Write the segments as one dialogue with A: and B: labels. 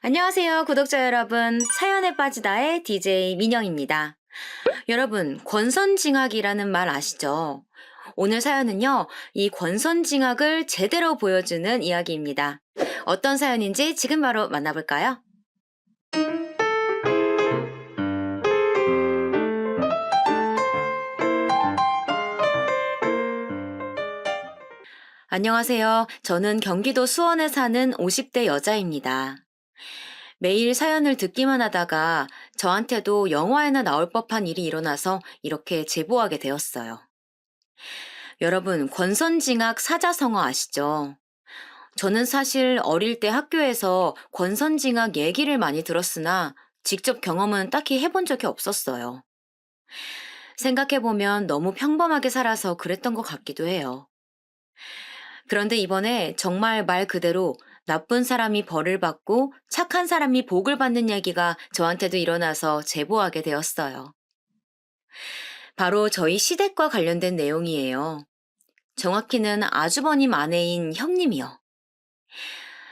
A: 안녕하세요, 구독자 여러분. 사연에 빠지다의 DJ 민영입니다. 여러분, 권선징악이라는 말 아시죠? 오늘 사연은요, 이 권선징악을 제대로 보여주는 이야기입니다. 어떤 사연인지 지금 바로 만나볼까요? 안녕하세요. 저는 경기도 수원에 사는 50대 여자입니다. 매일 사연을 듣기만 하다가 저한테도 영화에나 나올 법한 일이 일어나서 이렇게 제보하게 되었어요. 여러분, 권선징악 사자성어 아시죠? 저는 사실 어릴 때 학교에서 권선징악 얘기를 많이 들었으나 직접 경험은 딱히 해본 적이 없었어요. 생각해보면 너무 평범하게 살아서 그랬던 것 같기도 해요. 그런데 이번에 정말 말 그대로 나쁜 사람이 벌을 받고 착한 사람이 복을 받는 얘기가 저한테도 일어나서 제보하게 되었어요. 바로 저희 시댁과 관련된 내용이에요. 정확히는 아주버님 아내인 형님이요.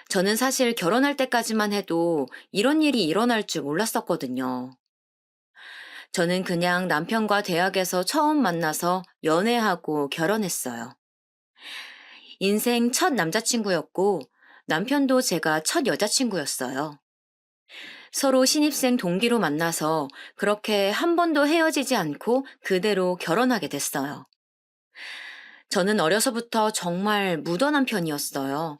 A: 저는 사실 결혼할 때까지만 해도 이런 일이 일어날 줄 몰랐었거든요. 저는 그냥 남편과 대학에서 처음 만나서 연애하고 결혼했어요. 인생 첫 남자친구였고 남편도 제가 첫 여자친구였어요. 서로 신입생 동기로 만나서 그렇게 한 번도 헤어지지 않고 그대로 결혼하게 됐어요. 저는 어려서부터 정말 무던한 편이었어요.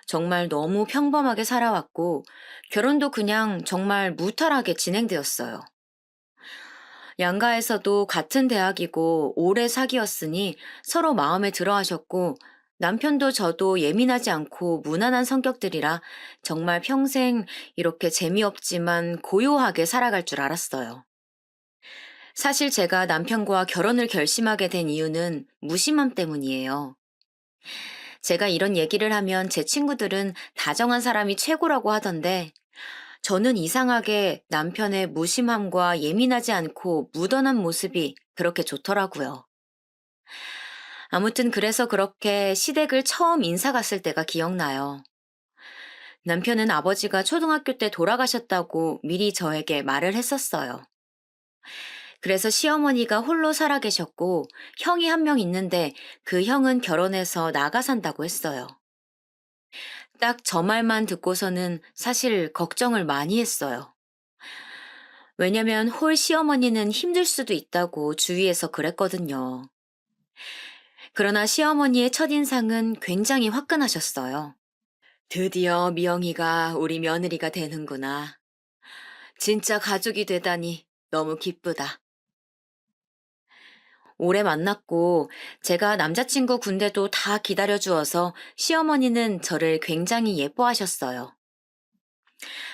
A: 정말 너무 평범하게 살아왔고, 결혼도 그냥 정말 무탈하게 진행되었어요. 양가에서도 같은 대학이고 오래 사귀었으니 서로 마음에 들어 하셨고, 남편도 저도 예민하지 않고 무난한 성격들이라 정말 평생 이렇게 재미없지만 고요하게 살아갈 줄 알았어요. 사실 제가 남편과 결혼을 결심하게 된 이유는 무심함 때문이에요. 제가 이런 얘기를 하면 제 친구들은 다정한 사람이 최고라고 하던데 저는 이상하게 남편의 무심함과 예민하지 않고 무던한 모습이 그렇게 좋더라고요. 아무튼 그래서 그렇게 시댁을 처음 인사 갔을 때가 기억나요. 남편은 아버지가 초등학교 때 돌아가셨다고 미리 저에게 말을 했었어요. 그래서 시어머니가 홀로 살아 계셨고 형이 한 명 있는데 그 형은 결혼해서 나가 산다고 했어요. 딱 저 말만 듣고서는 사실 걱정을 많이 했어요. 왜냐면 홀 시어머니는 힘들 수도 있다고 주위에서 그랬거든요. 그러나 시어머니의 첫인상은 굉장히 화끈하셨어요. 드디어 미영이가 우리 며느리가 되는구나. 진짜 가족이 되다니 너무 기쁘다. 오래 만났고 제가 남자친구 군대도 다 기다려주어서 시어머니는 저를 굉장히 예뻐하셨어요.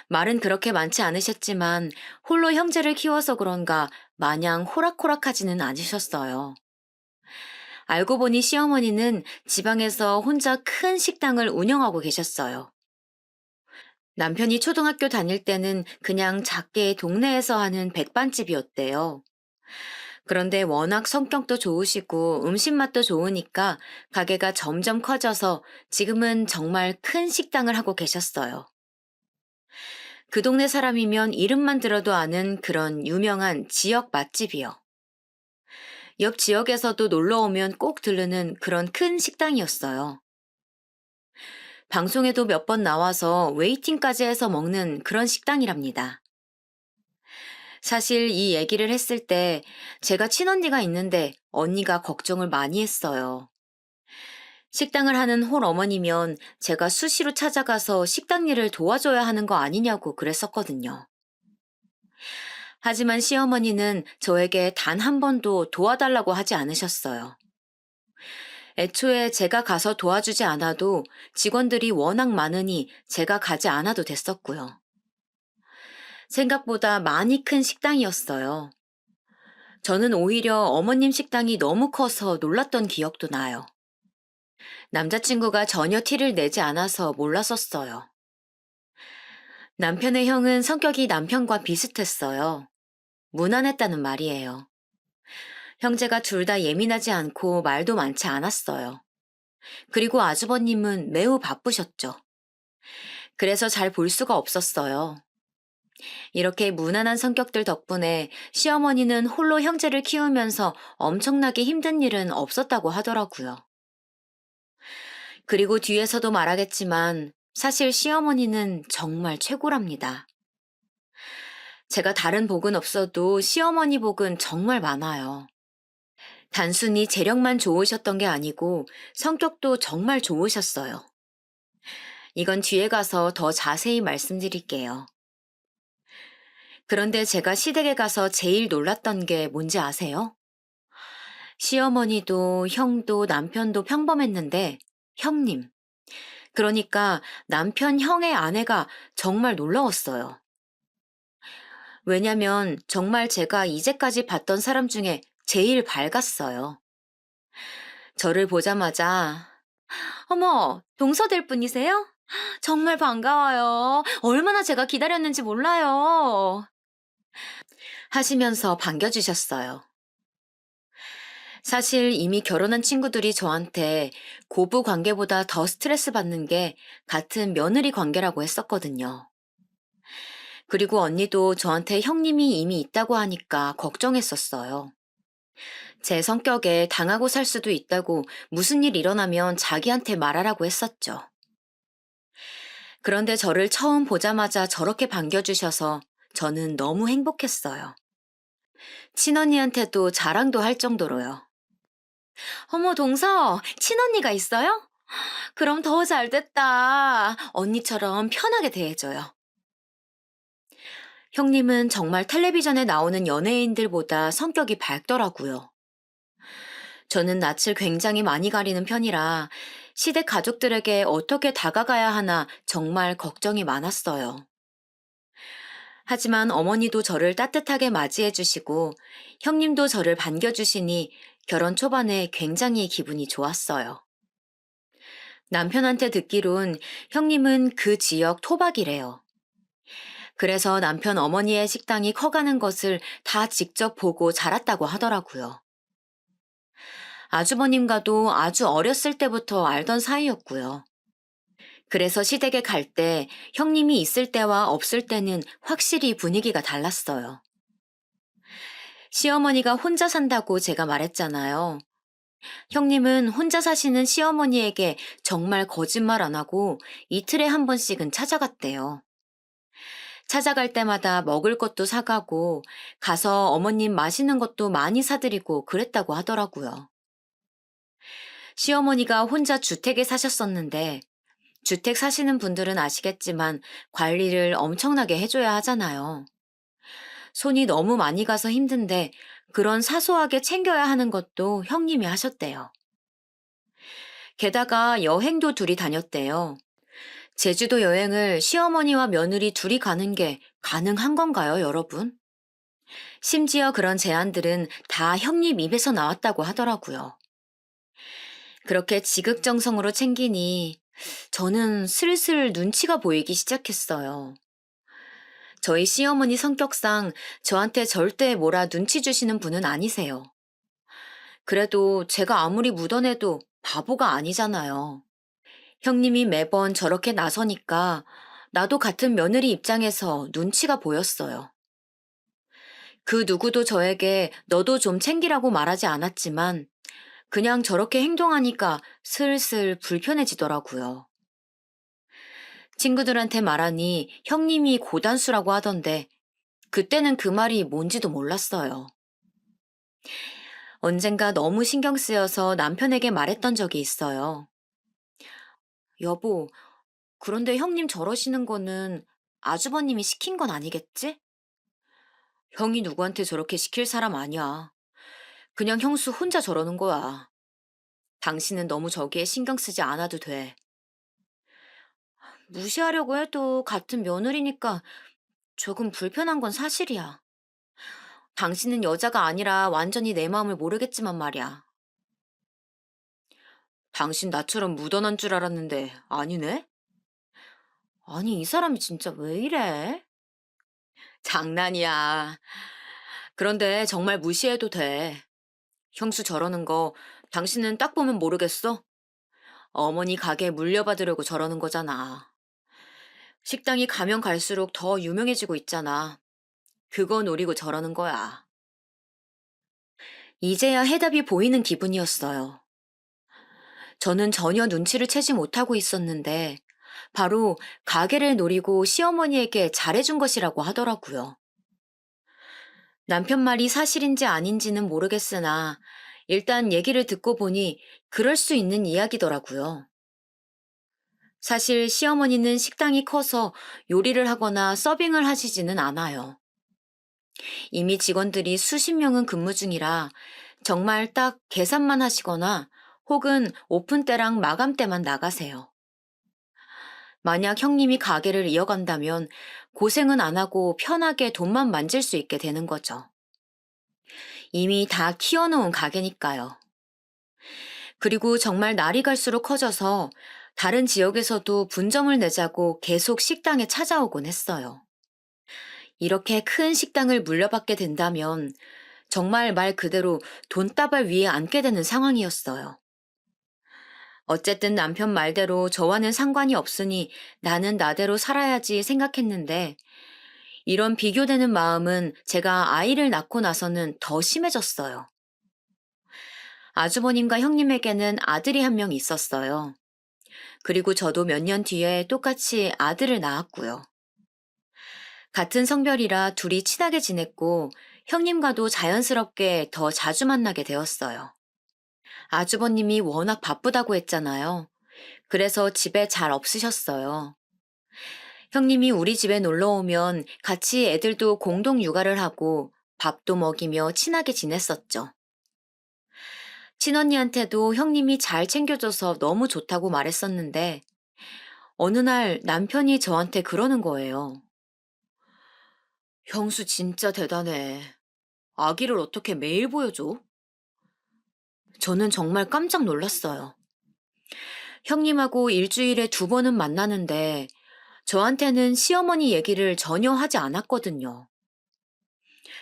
A: 말은 그렇게 많지 않으셨지만 홀로 형제를 키워서 그런가 마냥 호락호락하지는 않으셨어요. 알고 보니 시어머니는 지방에서 혼자 큰 식당을 운영하고 계셨어요. 남편이 초등학교 다닐 때는 그냥 작게 동네에서 하는 백반집이었대요. 그런데 워낙 성격도 좋으시고 음식 맛도 좋으니까 가게가 점점 커져서 지금은 정말 큰 식당을 하고 계셨어요. 그 동네 사람이면 이름만 들어도 아는 그런 유명한 지역 맛집이요. 옆 지역에서도 놀러 오면 꼭 들르는 그런 큰 식당이었어요. 방송에도 몇 번 나와서 웨이팅까지 해서 먹는 그런 식당이랍니다. 사실 이 얘기를 했을 때 제가 친언니가 있는데 언니가 걱정을 많이 했어요. 식당을 하는 홀 어머니면 제가 수시로 찾아가서 식당 일을 도와줘야 하는 거 아니냐고 그랬었거든요. 하지만 시어머니는 저에게 단 한 번도 도와달라고 하지 않으셨어요. 애초에 제가 가서 도와주지 않아도 직원들이 워낙 많으니 제가 가지 않아도 됐었고요. 생각보다 많이 큰 식당이었어요. 저는 오히려 어머님 식당이 너무 커서 놀랐던 기억도 나요. 남자친구가 전혀 티를 내지 않아서 몰랐었어요. 남편의 형은 성격이 남편과 비슷했어요. 무난했다는 말이에요. 형제가 둘 다 예민하지 않고 말도 많지 않았어요. 그리고 아주버님은 매우 바쁘셨죠. 그래서 잘 볼 수가 없었어요. 이렇게 무난한 성격들 덕분에 시어머니는 홀로 형제를 키우면서 엄청나게 힘든 일은 없었다고 하더라고요. 그리고 뒤에서도 말하겠지만 사실 시어머니는 정말 최고랍니다. 제가 다른 복은 없어도 시어머니 복은 정말 많아요. 단순히 재력만 좋으셨던 게 아니고 성격도 정말 좋으셨어요. 이건 뒤에 가서 더 자세히 말씀드릴게요. 그런데 제가 시댁에 가서 제일 놀랐던 게 뭔지 아세요? 시어머니도 형도 남편도 평범했는데 형님, 그러니까 남편 형의 아내가 정말 놀라웠어요. 왜냐면 정말 제가 이제까지 봤던 사람 중에 제일 밝았어요. 저를 보자마자 어머, 동서될 분이세요? 정말 반가워요. 얼마나 제가 기다렸는지 몰라요. 하시면서 반겨주셨어요. 사실 이미 결혼한 친구들이 저한테 고부 관계보다 더 스트레스 받는 게 같은 며느리 관계라고 했었거든요. 그리고 언니도 저한테 형님이 이미 있다고 하니까 걱정했었어요. 제 성격에 당하고 살 수도 있다고 무슨 일 일어나면 자기한테 말하라고 했었죠. 그런데 저를 처음 보자마자 저렇게 반겨주셔서 저는 너무 행복했어요. 친언니한테도 자랑도 할 정도로요. 어머, 동서, 친언니가 있어요? 그럼 더 잘 됐다. 언니처럼 편하게 대해줘요. 형님은 정말 텔레비전에 나오는 연예인들보다 성격이 밝더라고요. 저는 낯을 굉장히 많이 가리는 편이라 시댁 가족들에게 어떻게 다가가야 하나 정말 걱정이 많았어요. 하지만 어머니도 저를 따뜻하게 맞이해 주시고 형님도 저를 반겨주시니 결혼 초반에 굉장히 기분이 좋았어요. 남편한테 듣기론 형님은 그 지역 토박이래요. 그래서 남편 어머니의 식당이 커가는 것을 다 직접 보고 자랐다고 하더라고요. 아주버님과도 아주 어렸을 때부터 알던 사이였고요. 그래서 시댁에 갈 때 형님이 있을 때와 없을 때는 확실히 분위기가 달랐어요. 시어머니가 혼자 산다고 제가 말했잖아요. 형님은 혼자 사시는 시어머니에게 정말 거짓말 안 하고 이틀에 한 번씩은 찾아갔대요. 찾아갈 때마다 먹을 것도 사가고 가서 어머님 마시는 것도 많이 사드리고 그랬다고 하더라고요. 시어머니가 혼자 주택에 사셨었는데 주택 사시는 분들은 아시겠지만 관리를 엄청나게 해줘야 하잖아요. 손이 너무 많이 가서 힘든데 그런 사소하게 챙겨야 하는 것도 형님이 하셨대요. 게다가 여행도 둘이 다녔대요. 제주도 여행을 시어머니와 며느리 둘이 가는 게 가능한 건가요, 여러분? 심지어 그런 제안들은 다 형님 입에서 나왔다고 하더라고요. 그렇게 지극정성으로 챙기니 저는 슬슬 눈치가 보이기 시작했어요. 저희 시어머니 성격상 저한테 절대 뭐라 눈치 주시는 분은 아니세요. 그래도 제가 아무리 묻어내도 바보가 아니잖아요. 형님이 매번 저렇게 나서니까 나도 같은 며느리 입장에서 눈치가 보였어요. 그 누구도 저에게 너도 좀 챙기라고 말하지 않았지만 그냥 저렇게 행동하니까 슬슬 불편해지더라고요. 친구들한테 말하니 형님이 고단수라고 하던데 그때는 그 말이 뭔지도 몰랐어요. 언젠가 너무 신경 쓰여서 남편에게 말했던 적이 있어요. 여보, 그런데 형님 저러시는 거는 아주버님이 시킨 건 아니겠지? 형이 누구한테 저렇게 시킬 사람 아니야. 그냥 형수 혼자 저러는 거야. 당신은 너무 저기에 신경 쓰지 않아도 돼. 무시하려고 해도 같은 며느리니까 조금 불편한 건 사실이야. 당신은 여자가 아니라 완전히 내 마음을 모르겠지만 말이야. 당신 나처럼 묻어난 줄 알았는데 아니네? 아니, 이 사람이 진짜 왜 이래? 장난이야. 그런데 정말 무시해도 돼. 형수 저러는 거 당신은 딱 보면 모르겠어? 어머니 가게 물려받으려고 저러는 거잖아. 식당이 가면 갈수록 더 유명해지고 있잖아. 그거 노리고 저러는 거야. 이제야 해답이 보이는 기분이었어요. 저는 전혀 눈치를 채지 못하고 있었는데, 바로 가게를 노리고 시어머니에게 잘해준 것이라고 하더라고요. 남편 말이 사실인지 아닌지는 모르겠으나, 일단 얘기를 듣고 보니 그럴 수 있는 이야기더라고요. 사실 시어머니는 식당이 커서 요리를 하거나 서빙을 하시지는 않아요. 이미 직원들이 수십 명은 근무 중이라 정말 딱 계산만 하시거나 혹은 오픈 때랑 마감 때만 나가세요. 만약 형님이 가게를 이어간다면 고생은 안 하고 편하게 돈만 만질 수 있게 되는 거죠. 이미 다 키워놓은 가게니까요. 그리고 정말 날이 갈수록 커져서 다른 지역에서도 분점을 내자고 계속 식당에 찾아오곤 했어요. 이렇게 큰 식당을 물려받게 된다면 정말 말 그대로 돈다발 위에 앉게 되는 상황이었어요. 어쨌든 남편 말대로 저와는 상관이 없으니 나는 나대로 살아야지 생각했는데 이런 비교되는 마음은 제가 아이를 낳고 나서는 더 심해졌어요. 아주버님과 형님에게는 아들이 한 명 있었어요. 그리고 저도 몇 년 뒤에 똑같이 아들을 낳았고요. 같은 성별이라 둘이 친하게 지냈고 형님과도 자연스럽게 더 자주 만나게 되었어요. 아주버님이 워낙 바쁘다고 했잖아요. 그래서 집에 잘 없으셨어요. 형님이 우리 집에 놀러 오면 같이 애들도 공동 육아를 하고 밥도 먹이며 친하게 지냈었죠. 친언니한테도 형님이 잘 챙겨줘서 너무 좋다고 말했었는데 어느 날 남편이 저한테 그러는 거예요. 형수 진짜 대단해. 아기를 어떻게 매일 보여줘? 저는 정말 깜짝 놀랐어요. 형님하고 일주일에 두 번은 만나는데 저한테는 시어머니 얘기를 전혀 하지 않았거든요.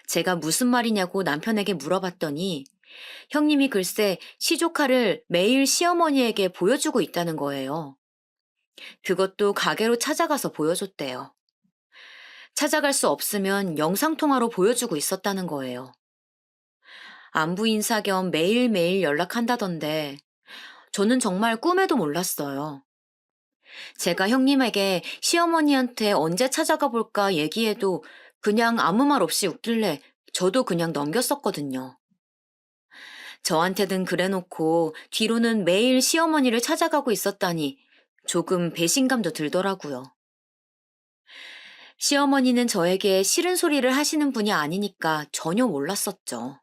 A: 제가 무슨 말이냐고 남편에게 물어봤더니 형님이 글쎄 시조카를 매일 시어머니에게 보여주고 있다는 거예요. 그것도 가게로 찾아가서 보여줬대요. 찾아갈 수 없으면 영상통화로 보여주고 있었다는 거예요. 안부 인사 겸 매일매일 연락한다던데 저는 정말 꿈에도 몰랐어요. 제가 형님에게 시어머니한테 언제 찾아가 볼까 얘기해도 그냥 아무 말 없이 웃길래 저도 그냥 넘겼었거든요. 저한테는 그래놓고 뒤로는 매일 시어머니를 찾아가고 있었다니 조금 배신감도 들더라고요. 시어머니는 저에게 싫은 소리를 하시는 분이 아니니까 전혀 몰랐었죠.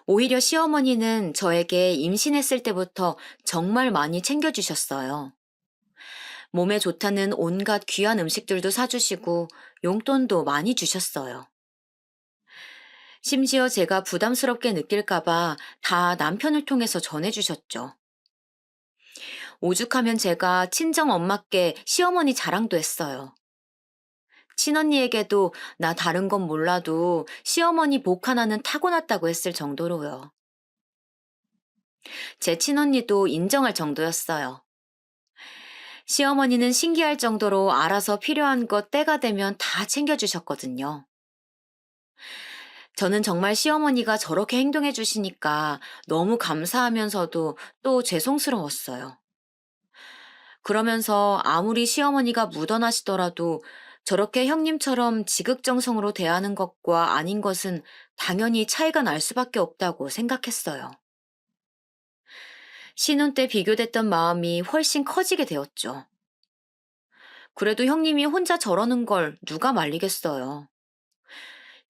A: 오히려 시어머니는 저에게 임신했을 때부터 정말 많이 챙겨주셨어요. 몸에 좋다는 온갖 귀한 음식들도 사주시고 용돈도 많이 주셨어요. 심지어 제가 부담스럽게 느낄까봐 다 남편을 통해서 전해주셨죠. 오죽하면 제가 친정 엄마께 시어머니 자랑도 했어요. 친언니에게도 나 다른 건 몰라도 시어머니 복 하나는 타고났다고 했을 정도로요. 제 친언니도 인정할 정도였어요. 시어머니는 신기할 정도로 알아서 필요한 것 때가 되면 다 챙겨주셨거든요. 저는 정말 시어머니가 저렇게 행동해 주시니까 너무 감사하면서도 또 죄송스러웠어요. 그러면서 아무리 시어머니가 묻어나시더라도 저렇게 형님처럼 지극정성으로 대하는 것과 아닌 것은 당연히 차이가 날 수밖에 없다고 생각했어요. 신혼 때 비교됐던 마음이 훨씬 커지게 되었죠. 그래도 형님이 혼자 저러는 걸 누가 말리겠어요.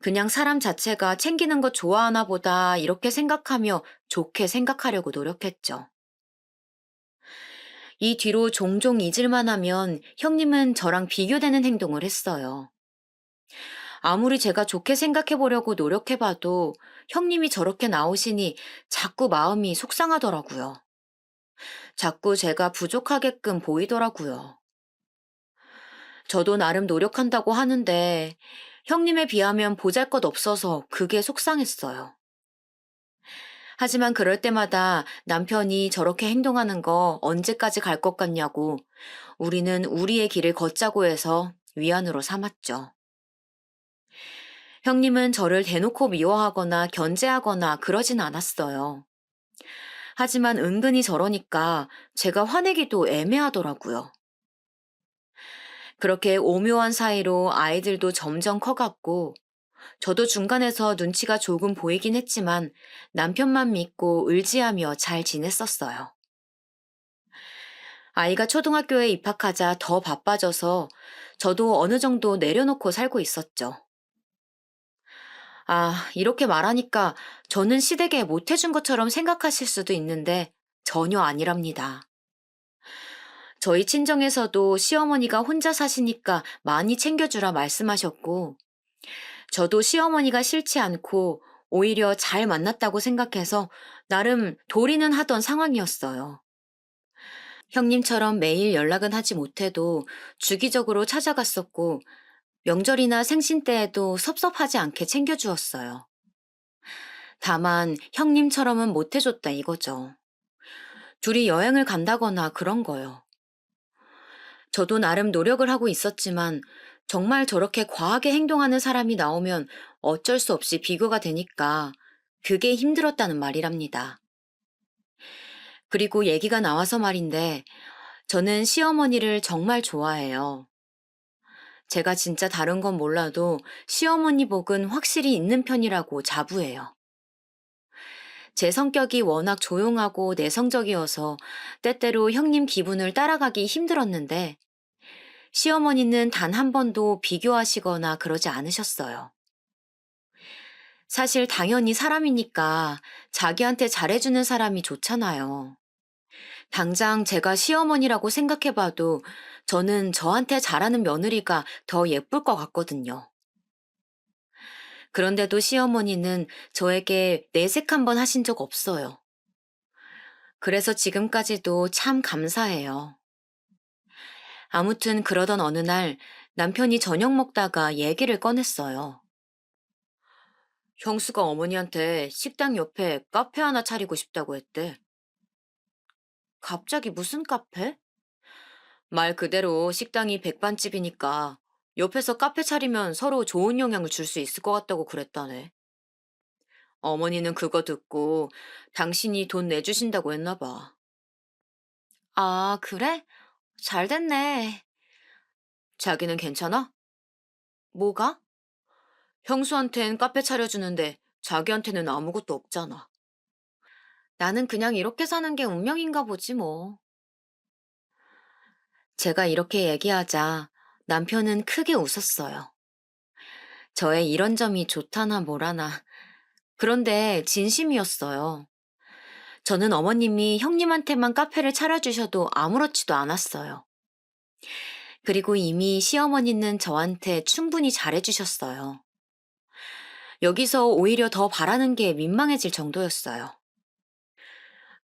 A: 그냥 사람 자체가 챙기는 거 좋아하나 보다 이렇게 생각하며 좋게 생각하려고 노력했죠. 이 뒤로 종종 잊을만 하면 형님은 저랑 비교되는 행동을 했어요. 아무리 제가 좋게 생각해 보려고 노력해봐도 형님이 저렇게 나오시니 자꾸 마음이 속상하더라고요. 자꾸 제가 부족하게끔 보이더라고요. 저도 나름 노력한다고 하는데 형님에 비하면 보잘것 없어서 그게 속상했어요. 하지만 그럴 때마다 남편이 저렇게 행동하는 거 언제까지 갈 것 같냐고 우리는 우리의 길을 걷자고 해서 위안으로 삼았죠. 형님은 저를 대놓고 미워하거나 견제하거나 그러진 않았어요. 하지만 은근히 저러니까 제가 화내기도 애매하더라고요. 그렇게 오묘한 사이로 아이들도 점점 커갔고, 저도 중간에서 눈치가 조금 보이긴 했지만 남편만 믿고 의지하며 잘 지냈었어요. 아이가 초등학교에 입학하자 더 바빠져서 저도 어느 정도 내려놓고 살고 있었죠. 아, 이렇게 말하니까 저는 시댁에 못해준 것처럼 생각하실 수도 있는데 전혀 아니랍니다. 저희 친정에서도 시어머니가 혼자 사시니까 많이 챙겨주라 말씀하셨고, 저도 시어머니가 싫지 않고 오히려 잘 만났다고 생각해서 나름 도리는 하던 상황이었어요. 형님처럼 매일 연락은 하지 못해도 주기적으로 찾아갔었고, 명절이나 생신 때에도 섭섭하지 않게 챙겨주었어요. 다만 형님처럼은 못해줬다 이거죠. 둘이 여행을 간다거나 그런 거요. 저도 나름 노력을 하고 있었지만 정말 저렇게 과하게 행동하는 사람이 나오면 어쩔 수 없이 비교가 되니까 그게 힘들었다는 말이랍니다. 그리고 얘기가 나와서 말인데 저는 시어머니를 정말 좋아해요. 제가 진짜 다른 건 몰라도 시어머니 복은 확실히 있는 편이라고 자부해요. 제 성격이 워낙 조용하고 내성적이어서 때때로 형님 기분을 따라가기 힘들었는데 시어머니는 단 한 번도 비교하시거나 그러지 않으셨어요. 사실 당연히 사람이니까 자기한테 잘해주는 사람이 좋잖아요. 당장 제가 시어머니라고 생각해봐도 저는 저한테 잘하는 며느리가 더 예쁠 것 같거든요. 그런데도 시어머니는 저에게 내색 한 번 하신 적 없어요. 그래서 지금까지도 참 감사해요. 아무튼 그러던 어느 날 남편이 저녁 먹다가 얘기를 꺼냈어요. 형수가 어머니한테 식당 옆에 카페 하나 차리고 싶다고 했대. 갑자기 무슨 카페? 말 그대로 식당이 백반집이니까 옆에서 카페 차리면 서로 좋은 영향을 줄 수 있을 것 같다고 그랬다네. 어머니는 그거 듣고 당신이 돈 내주신다고 했나 봐. 아, 그래? 잘 됐네. 자기는 괜찮아? 뭐가? 형수한텐 카페 차려주는데 자기한테는 아무것도 없잖아. 나는 그냥 이렇게 사는 게 운명인가 보지 뭐. 제가 이렇게 얘기하자 남편은 크게 웃었어요. 저의 이런 점이 좋다나 뭐라나. 그런데 진심이었어요. 저는 어머님이 형님한테만 카페를 차려주셔도 아무렇지도 않았어요. 그리고 이미 시어머니는 저한테 충분히 잘해주셨어요. 여기서 오히려 더 바라는 게 민망해질 정도였어요.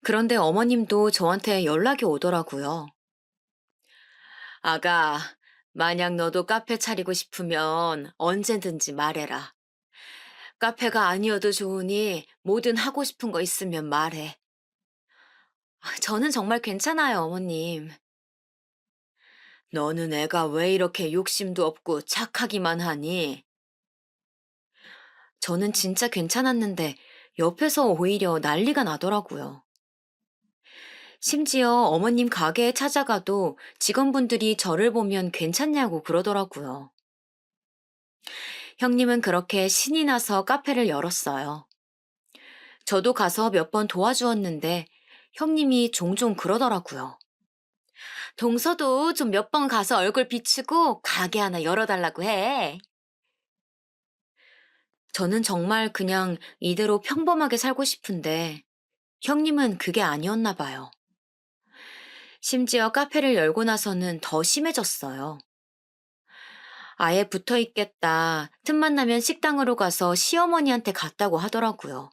A: 그런데 어머님도 저한테 연락이 오더라고요. 아가, 만약 너도 카페 차리고 싶으면 언제든지 말해라. 카페가 아니어도 좋으니 뭐든 하고 싶은 거 있으면 말해. 저는 정말 괜찮아요, 어머님. 너는 애가 왜 이렇게 욕심도 없고 착하기만 하니? 저는 진짜 괜찮았는데 옆에서 오히려 난리가 나더라고요. 심지어 어머님 가게에 찾아가도 직원분들이 저를 보면 괜찮냐고 그러더라고요. 형님은 그렇게 신이 나서 카페를 열었어요. 저도 가서 몇 번 도와주었는데 형님이 종종 그러더라고요. 동서도 좀 몇 번 가서 얼굴 비추고 가게 하나 열어달라고 해. 저는 정말 그냥 이대로 평범하게 살고 싶은데 형님은 그게 아니었나 봐요. 심지어 카페를 열고 나서는 더 심해졌어요. 아예 붙어 있겠다. 틈만 나면 식당으로 가서 시어머니한테 갔다고 하더라고요.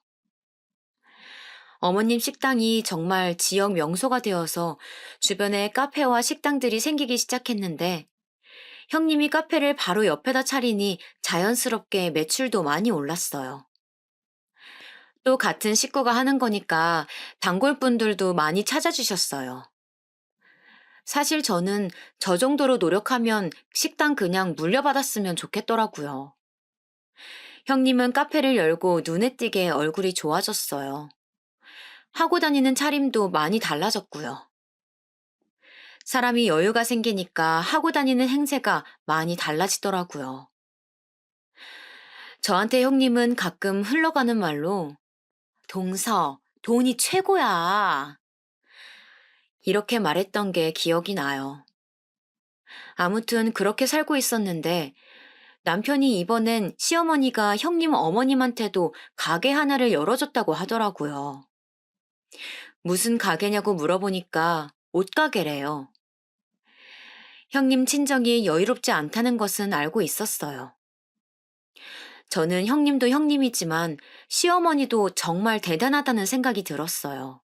A: 어머님 식당이 정말 지역 명소가 되어서 주변에 카페와 식당들이 생기기 시작했는데 형님이 카페를 바로 옆에다 차리니 자연스럽게 매출도 많이 올랐어요. 또 같은 식구가 하는 거니까 단골분들도 많이 찾아주셨어요. 사실 저는 저 정도로 노력하면 식당 그냥 물려받았으면 좋겠더라고요. 형님은 카페를 열고 눈에 띄게 얼굴이 좋아졌어요. 하고 다니는 차림도 많이 달라졌고요. 사람이 여유가 생기니까 하고 다니는 행세가 많이 달라지더라고요. 저한테 형님은 가끔 흘러가는 말로 동서, 돈이 최고야. 이렇게 말했던 게 기억이 나요. 아무튼 그렇게 살고 있었는데 남편이 이번엔 시어머니가 형님 어머님한테도 가게 하나를 열어줬다고 하더라고요. 무슨 가게냐고 물어보니까 옷가게래요. 형님 친정이 여유롭지 않다는 것은 알고 있었어요. 저는 형님도 형님이지만 시어머니도 정말 대단하다는 생각이 들었어요.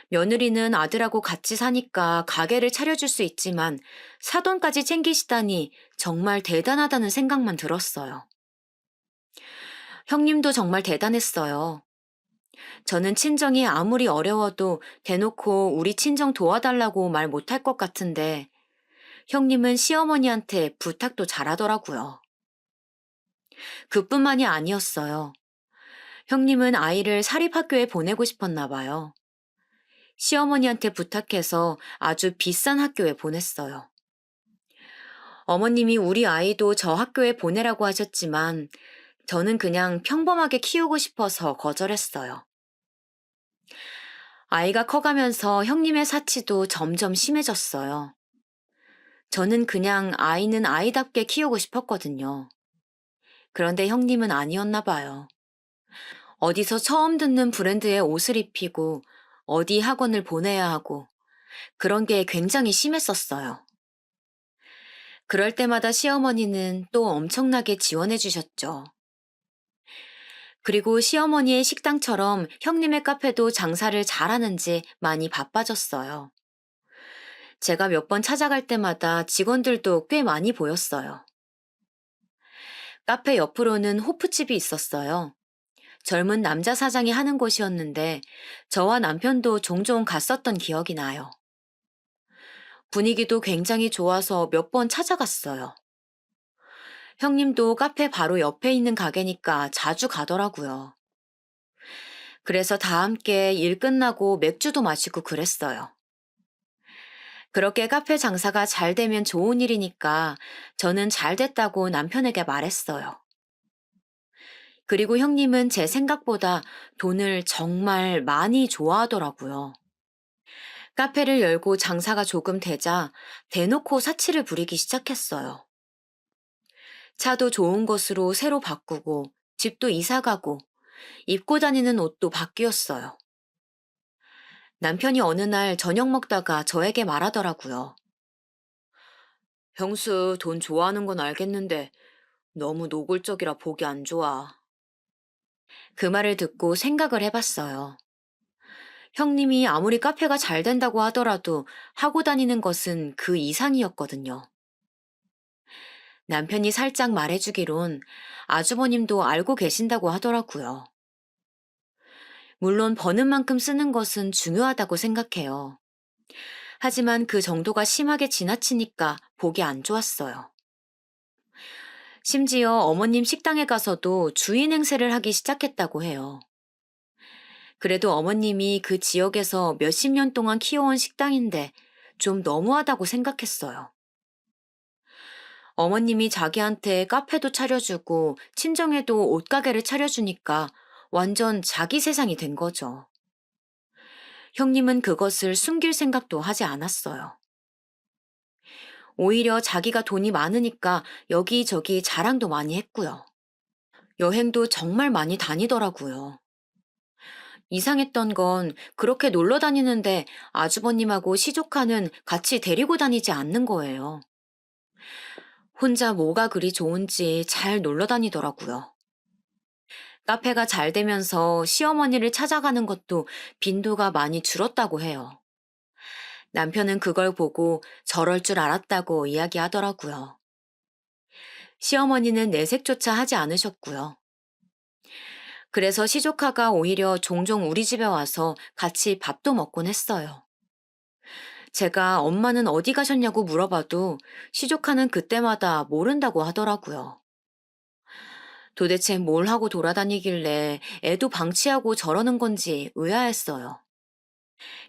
A: 며느리는 아들하고 같이 사니까 가게를 차려줄 수 있지만 사돈까지 챙기시다니 정말 대단하다는 생각만 들었어요. 형님도 정말 대단했어요. 저는 친정이 아무리 어려워도 대놓고 우리 친정 도와달라고 말 못할 것 같은데 형님은 시어머니한테 부탁도 잘하더라고요. 그뿐만이 아니었어요. 형님은 아이를 사립학교에 보내고 싶었나 봐요. 시어머니한테 부탁해서 아주 비싼 학교에 보냈어요. 어머님이 우리 아이도 저 학교에 보내라고 하셨지만 저는 그냥 평범하게 키우고 싶어서 거절했어요. 아이가 커가면서 형님의 사치도 점점 심해졌어요. 저는 그냥 아이는 아이답게 키우고 싶었거든요. 그런데 형님은 아니었나 봐요. 어디서 처음 듣는 브랜드의 옷을 입히고 어디 학원을 보내야 하고 그런 게 굉장히 심했었어요. 그럴 때마다 시어머니는 또 엄청나게 지원해 주셨죠. 그리고 시어머니의 식당처럼 형님의 카페도 장사를 잘하는지 많이 바빠졌어요. 제가 몇 번 찾아갈 때마다 직원들도 꽤 많이 보였어요. 카페 옆으로는 호프집이 있었어요. 젊은 남자 사장이 하는 곳이었는데 저와 남편도 종종 갔었던 기억이 나요. 분위기도 굉장히 좋아서 몇 번 찾아갔어요. 형님도 카페 바로 옆에 있는 가게니까 자주 가더라고요. 그래서 다 함께 일 끝나고 맥주도 마시고 그랬어요. 그렇게 카페 장사가 잘 되면 좋은 일이니까 저는 잘 됐다고 남편에게 말했어요. 그리고 형님은 제 생각보다 돈을 정말 많이 좋아하더라고요. 카페를 열고 장사가 조금 되자 대놓고 사치를 부리기 시작했어요. 차도 좋은 것으로 새로 바꾸고 집도 이사 가고 입고 다니는 옷도 바뀌었어요. 남편이 어느 날 저녁 먹다가 저에게 말하더라고요. 형수 돈 좋아하는 건 알겠는데 너무 노골적이라 보기 안 좋아. 그 말을 듣고 생각을 해봤어요. 형님이 아무리 카페가 잘 된다고 하더라도 하고 다니는 것은 그 이상이었거든요. 남편이 살짝 말해주기론 아주버님도 알고 계신다고 하더라고요. 물론 버는 만큼 쓰는 것은 중요하다고 생각해요. 하지만 그 정도가 심하게 지나치니까 보기 안 좋았어요. 심지어 어머님 식당에 가서도 주인 행세를 하기 시작했다고 해요. 그래도 어머님이 그 지역에서 몇십 년 동안 키워온 식당인데 좀 너무하다고 생각했어요. 어머님이 자기한테 카페도 차려주고 친정에도 옷가게를 차려주니까 완전 자기 세상이 된 거죠. 형님은 그것을 숨길 생각도 하지 않았어요. 오히려 자기가 돈이 많으니까 여기저기 자랑도 많이 했고요. 여행도 정말 많이 다니더라고요. 이상했던 건 그렇게 놀러 다니는데 아주버님하고 시조카는 같이 데리고 다니지 않는 거예요. 혼자 뭐가 그리 좋은지 잘 놀러 다니더라고요. 카페가 잘 되면서 시어머니를 찾아가는 것도 빈도가 많이 줄었다고 해요. 남편은 그걸 보고 저럴 줄 알았다고 이야기하더라고요. 시어머니는 내색조차 하지 않으셨고요. 그래서 시조카가 오히려 종종 우리 집에 와서 같이 밥도 먹곤 했어요. 제가 엄마는 어디 가셨냐고 물어봐도 시조카는 그때마다 모른다고 하더라고요. 도대체 뭘 하고 돌아다니길래 애도 방치하고 저러는 건지 의아했어요.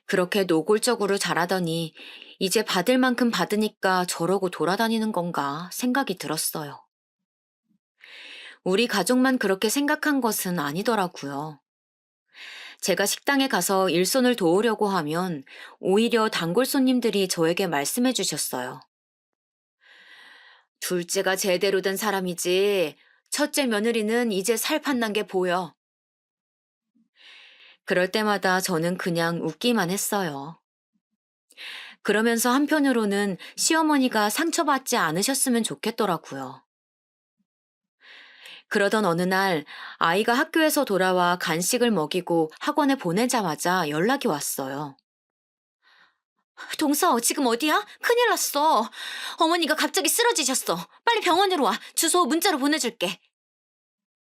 A: 그렇게 노골적으로 잘하더니 이제 받을 만큼 받으니까 저러고 돌아다니는 건가 생각이 들었어요. 우리 가족만 그렇게 생각한 것은 아니더라고요. 제가 식당에 가서 일손을 도우려고 하면 오히려 단골 손님들이 저에게 말씀해 주셨어요. 둘째가 제대로 된 사람이지. 첫째 며느리는 이제 살판난 게 보여. 그럴 때마다 저는 그냥 웃기만 했어요. 그러면서 한편으로는 시어머니가 상처받지 않으셨으면 좋겠더라고요. 그러던 어느 날 아이가 학교에서 돌아와 간식을 먹이고 학원에 보내자마자 연락이 왔어요. 동서, 지금 어디야? 큰일 났어. 어머니가 갑자기 쓰러지셨어. 빨리 병원으로 와. 주소 문자로 보내줄게.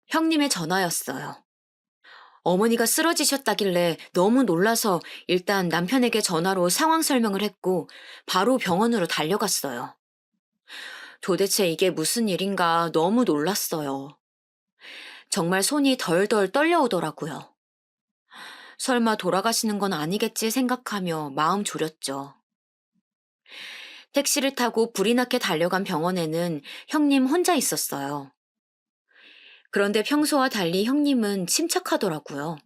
A: 형님의 전화였어요. 어머니가 쓰러지셨다길래 너무 놀라서 일단 남편에게 전화로 상황 설명을 했고 바로 병원으로 달려갔어요. 도대체 이게 무슨 일인가 너무 놀랐어요. 정말 손이 덜덜 떨려오더라고요. 설마 돌아가시는 건 아니겠지 생각하며 마음 졸였죠. 택시를 타고 불이 나게 달려간 병원에는 형님 혼자 있었어요. 그런데 평소와 달리 형님은 침착하더라고요.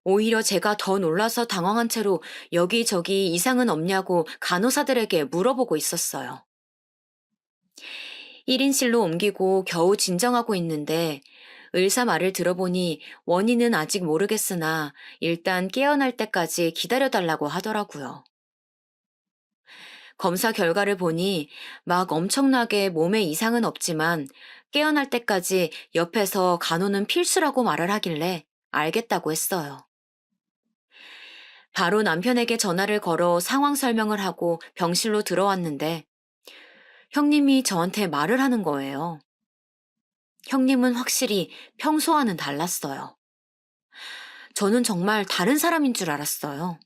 A: 오히려 제가 더 놀라서 당황한 채로 여기저기 이상은 없냐고 간호사들에게 물어보고 있었어요. 1인실로 옮기고 겨우 진정하고 있는데 의사 말을 들어보니 원인은 아직 모르겠으나 일단 깨어날 때까지 기다려달라고 하더라고요. 검사 결과를 보니 막 엄청나게 몸에 이상은 없지만 깨어날 때까지 옆에서 간호는 필수라고 말을 하길래 알겠다고 했어요. 바로 남편에게 전화를 걸어 상황 설명을 하고 병실로 들어왔는데 형님이 저한테 말을 하는 거예요. 형님은 확실히 평소와는 달랐어요. 저는 정말 다른 사람인 줄 알았어요.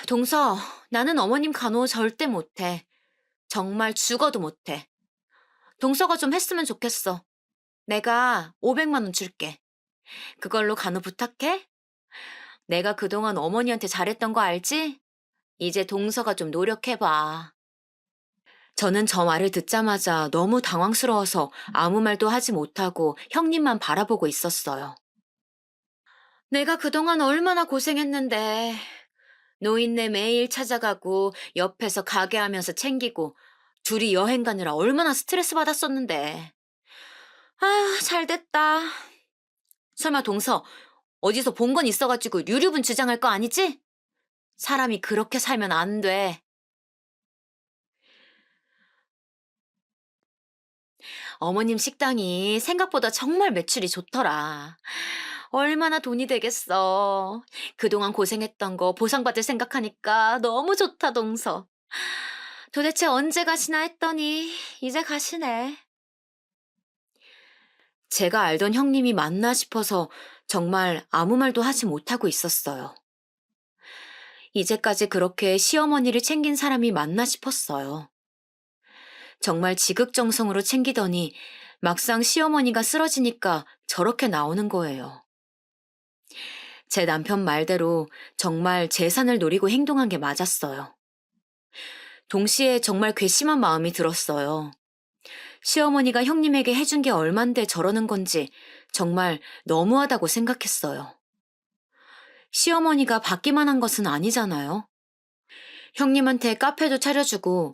A: 동서, 나는 어머님 간호 절대 못해. 정말 죽어도 못해. 동서가 좀 했으면 좋겠어. 내가 500만 원 줄게. 그걸로 간호 부탁해? 내가 그동안 어머니한테 잘했던 거 알지? 이제 동서가 좀 노력해봐. 저는 저 말을 듣자마자 너무 당황스러워서 아무 말도 하지 못하고 형님만 바라보고 있었어요. 내가 그동안 얼마나 고생했는데. 노인네 매일 찾아가고 옆에서 가게 하면서 챙기고 둘이 여행 가느라 얼마나 스트레스 받았었는데. 아, 잘 됐다. 설마 동서, 어디서 본 건 있어가지고 유류분 주장할 거 아니지? 사람이 그렇게 살면 안 돼. 어머님 식당이 생각보다 정말 매출이 좋더라. 얼마나 돈이 되겠어. 그동안 고생했던 거 보상받을 생각하니까 너무 좋다, 동서. 도대체 언제 가시나 했더니 이제 가시네. 제가 알던 형님이 맞나 싶어서 정말 아무 말도 하지 못하고 있었어요. 이제까지 그렇게 시어머니를 챙긴 사람이 맞나 싶었어요. 정말 지극정성으로 챙기더니 막상 시어머니가 쓰러지니까 저렇게 나오는 거예요. 제 남편 말대로 정말 재산을 노리고 행동한 게 맞았어요. 동시에 정말 괘씸한 마음이 들었어요. 시어머니가 형님에게 해준 게 얼만데 저러는 건지 정말 너무하다고 생각했어요. 시어머니가 받기만 한 것은 아니잖아요. 형님한테 카페도 차려주고,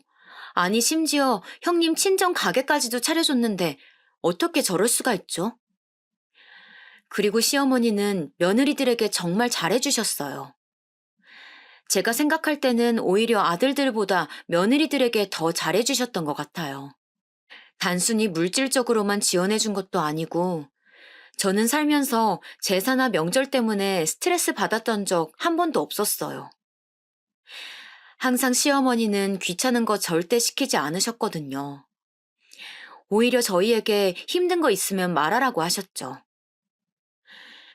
A: 아니 심지어 형님 친정 가게까지도 차려줬는데 어떻게 저럴 수가 있죠? 그리고 시어머니는 며느리들에게 정말 잘해주셨어요. 제가 생각할 때는 오히려 아들들보다 며느리들에게 더 잘해주셨던 것 같아요. 단순히 물질적으로만 지원해준 것도 아니고, 저는 살면서 제사나 명절 때문에 스트레스 받았던 적 한 번도 없었어요. 항상 시어머니는 귀찮은 거 절대 시키지 않으셨거든요. 오히려 저희에게 힘든 거 있으면 말하라고 하셨죠.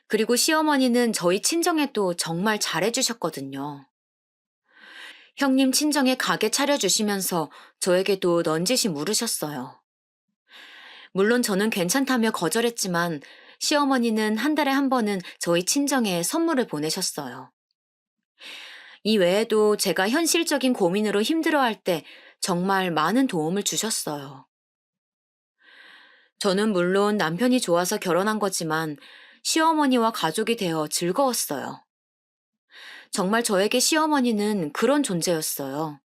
A: 그리고 시어머니는 저희 친정에도 정말 잘해주셨거든요. 형님 친정에 가게 차려주시면서 저에게도 넌지시 물으셨어요. 물론 저는 괜찮다며 거절했지만 시어머니는 한 달에 한 번은 저희 친정에 선물을 보내셨어요. 이 외에도 제가 현실적인 고민으로 힘들어할 때 정말 많은 도움을 주셨어요. 저는 물론 남편이 좋아서 결혼한 거지만 시어머니와 가족이 되어 즐거웠어요. 정말 저에게 시어머니는 그런 존재였어요.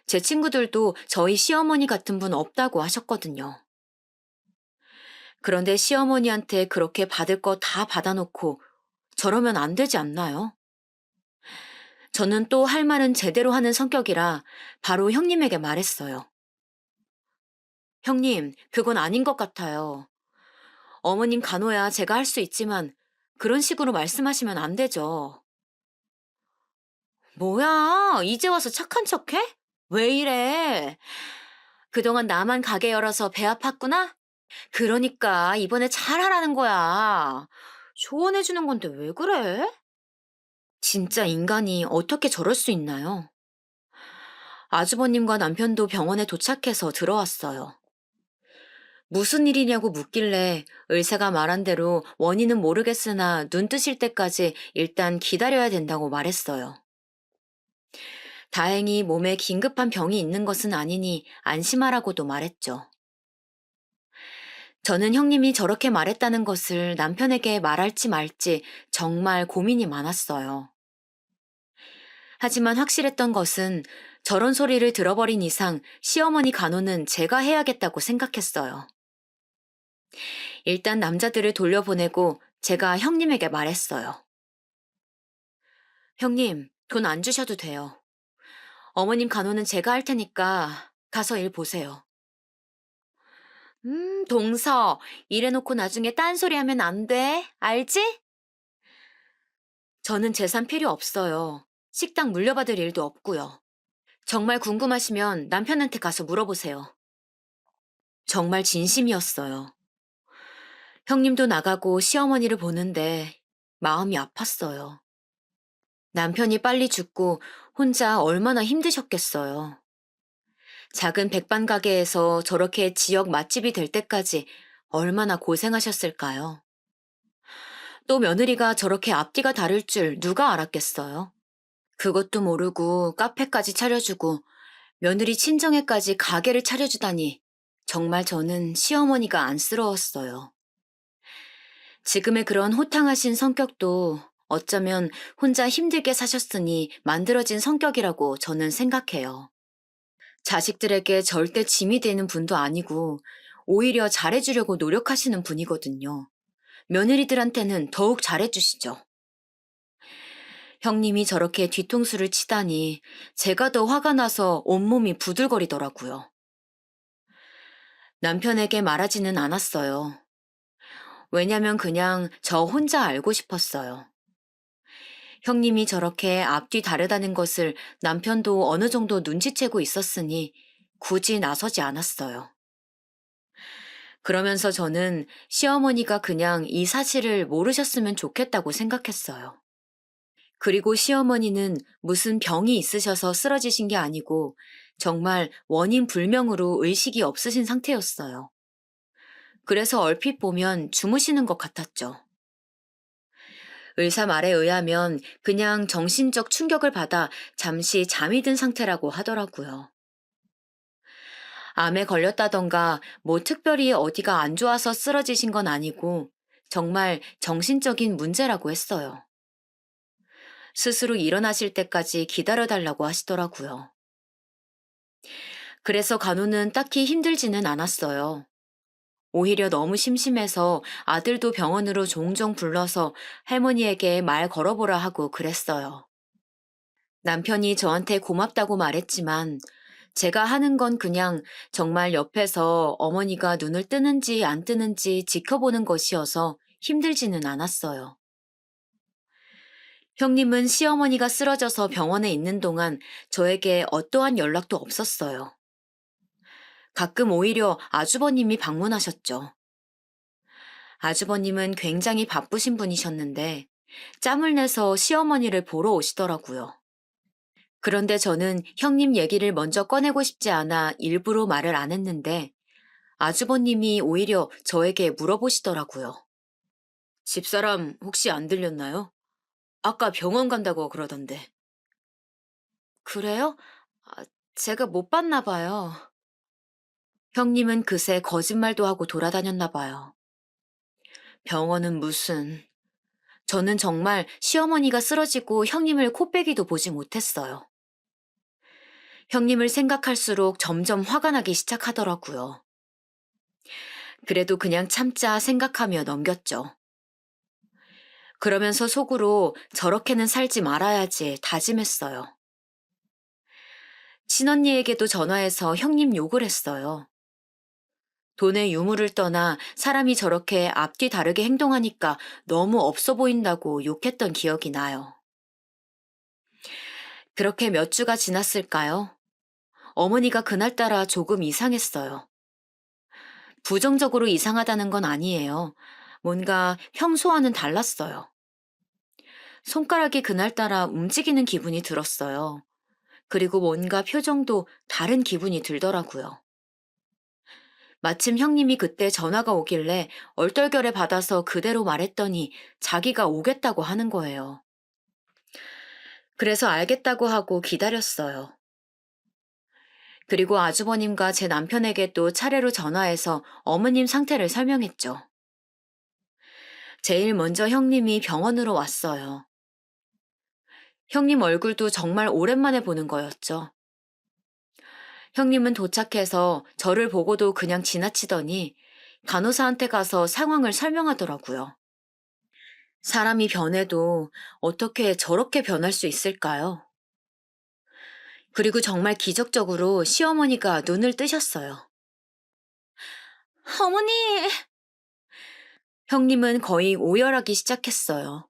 A: 제 친구들도 저희 시어머니 같은 분 없다고 하셨거든요. 그런데 시어머니한테 그렇게 받을 거 다 받아놓고 저러면 안 되지 않나요? 저는 또 할 말은 제대로 하는 성격이라 바로 형님에게 말했어요. 형님, 그건 아닌 것 같아요. 어머님 간호야 제가 할 수 있지만 그런 식으로 말씀하시면 안 되죠. 뭐야, 이제 와서 착한 척해? 왜 이래? 그동안 나만 가게 열어서 배 아팠구나? 그러니까 이번에 잘하라는 거야. 조언해주는 건데 왜 그래? 진짜 인간이 어떻게 저럴 수 있나요? 아주버님과 남편도 병원에 도착해서 들어왔어요. 무슨 일이냐고 묻길래 의사가 말한 대로 원인은 모르겠으나 눈 뜨실 때까지 일단 기다려야 된다고 말했어요. 다행히 몸에 긴급한 병이 있는 것은 아니니 안심하라고도 말했죠. 저는 형님이 저렇게 말했다는 것을 남편에게 말할지 말지 정말 고민이 많았어요. 하지만 확실했던 것은 저런 소리를 들어버린 이상 시어머니 간호는 제가 해야겠다고 생각했어요. 일단 남자들을 돌려보내고 제가 형님에게 말했어요. 형님, 돈 안 주셔도 돼요. 어머님 간호는 제가 할 테니까 가서 일 보세요. 동서, 이래놓고 나중에 딴소리 하면 안 돼. 알지? 저는 재산 필요 없어요. 식당 물려받을 일도 없고요. 정말 궁금하시면 남편한테 가서 물어보세요. 정말 진심이었어요. 형님도 나가고 시어머니를 보는데 마음이 아팠어요. 남편이 빨리 죽고 혼자 얼마나 힘드셨겠어요. 작은 백반 가게에서 저렇게 지역 맛집이 될 때까지 얼마나 고생하셨을까요? 또 며느리가 저렇게 앞뒤가 다를 줄 누가 알았겠어요? 그것도 모르고 카페까지 차려주고 며느리 친정에까지 가게를 차려주다니 정말 저는 시어머니가 안쓰러웠어요. 지금의 그런 호탕하신 성격도 어쩌면 혼자 힘들게 사셨으니 만들어진 성격이라고 저는 생각해요. 자식들에게 절대 짐이 되는 분도 아니고 오히려 잘해주려고 노력하시는 분이거든요. 며느리들한테는 더욱 잘해주시죠. 형님이 저렇게 뒤통수를 치다니 제가 더 화가 나서 온몸이 부들거리더라고요. 남편에게 말하지는 않았어요. 왜냐면 그냥 저 혼자 알고 싶었어요. 형님이 저렇게 앞뒤 다르다는 것을 남편도 어느 정도 눈치채고 있었으니 굳이 나서지 않았어요. 그러면서 저는 시어머니가 그냥 이 사실을 모르셨으면 좋겠다고 생각했어요. 그리고 시어머니는 무슨 병이 있으셔서 쓰러지신 게 아니고 정말 원인 불명으로 의식이 없으신 상태였어요. 그래서 얼핏 보면 주무시는 것 같았죠. 의사 말에 의하면 그냥 정신적 충격을 받아 잠시 잠이 든 상태라고 하더라고요. 암에 걸렸다던가 뭐 특별히 어디가 안 좋아서 쓰러지신 건 아니고 정말 정신적인 문제라고 했어요. 스스로 일어나실 때까지 기다려달라고 하시더라고요. 그래서 간호는 딱히 힘들지는 않았어요. 오히려 너무 심심해서 아들도 병원으로 종종 불러서 할머니에게 말 걸어보라 하고 그랬어요. 남편이 저한테 고맙다고 말했지만 제가 하는 건 그냥 정말 옆에서 어머니가 눈을 뜨는지 안 뜨는지 지켜보는 것이어서 힘들지는 않았어요. 형님은 시어머니가 쓰러져서 병원에 있는 동안 저에게 어떠한 연락도 없었어요. 가끔 오히려 아주버님이 방문하셨죠. 아주버님은 굉장히 바쁘신 분이셨는데 짬을 내서 시어머니를 보러 오시더라고요. 그런데 저는 형님 얘기를 먼저 꺼내고 싶지 않아 일부러 말을 안 했는데 아주버님이 오히려 저에게 물어보시더라고요. 집사람 혹시 안 들렸나요? 아까 병원 간다고 그러던데. 그래요? 아, 제가 못 봤나 봐요. 형님은 그새 거짓말도 하고 돌아다녔나 봐요. 병원은 무슨. 저는 정말 시어머니가 쓰러지고 형님을 코빼기도 보지 못했어요. 형님을 생각할수록 점점 화가 나기 시작하더라고요. 그래도 그냥 참자 생각하며 넘겼죠. 그러면서 속으로 저렇게는 살지 말아야지 다짐했어요. 친언니에게도 전화해서 형님 욕을 했어요. 돈의 유무를 떠나 사람이 저렇게 앞뒤 다르게 행동하니까 너무 없어 보인다고 욕했던 기억이 나요. 그렇게 몇 주가 지났을까요? 어머니가 그날따라 조금 이상했어요. 부정적으로 이상하다는 건 아니에요. 뭔가 평소와는 달랐어요. 손가락이 그날따라 움직이는 기분이 들었어요. 그리고 뭔가 표정도 다른 기분이 들더라고요. 마침 형님이 그때 전화가 오길래 얼떨결에 받아서 그대로 말했더니 자기가 오겠다고 하는 거예요. 그래서 알겠다고 하고 기다렸어요. 그리고 아주버님과 제 남편에게 또 차례로 전화해서 어머님 상태를 설명했죠. 제일 먼저 형님이 병원으로 왔어요. 형님 얼굴도 정말 오랜만에 보는 거였죠. 형님은 도착해서 저를 보고도 그냥 지나치더니 간호사한테 가서 상황을 설명하더라고요. 사람이 변해도 어떻게 저렇게 변할 수 있을까요? 그리고 정말 기적적으로 시어머니가 눈을 뜨셨어요. 어머니! 형님은 거의 오열하기 시작했어요.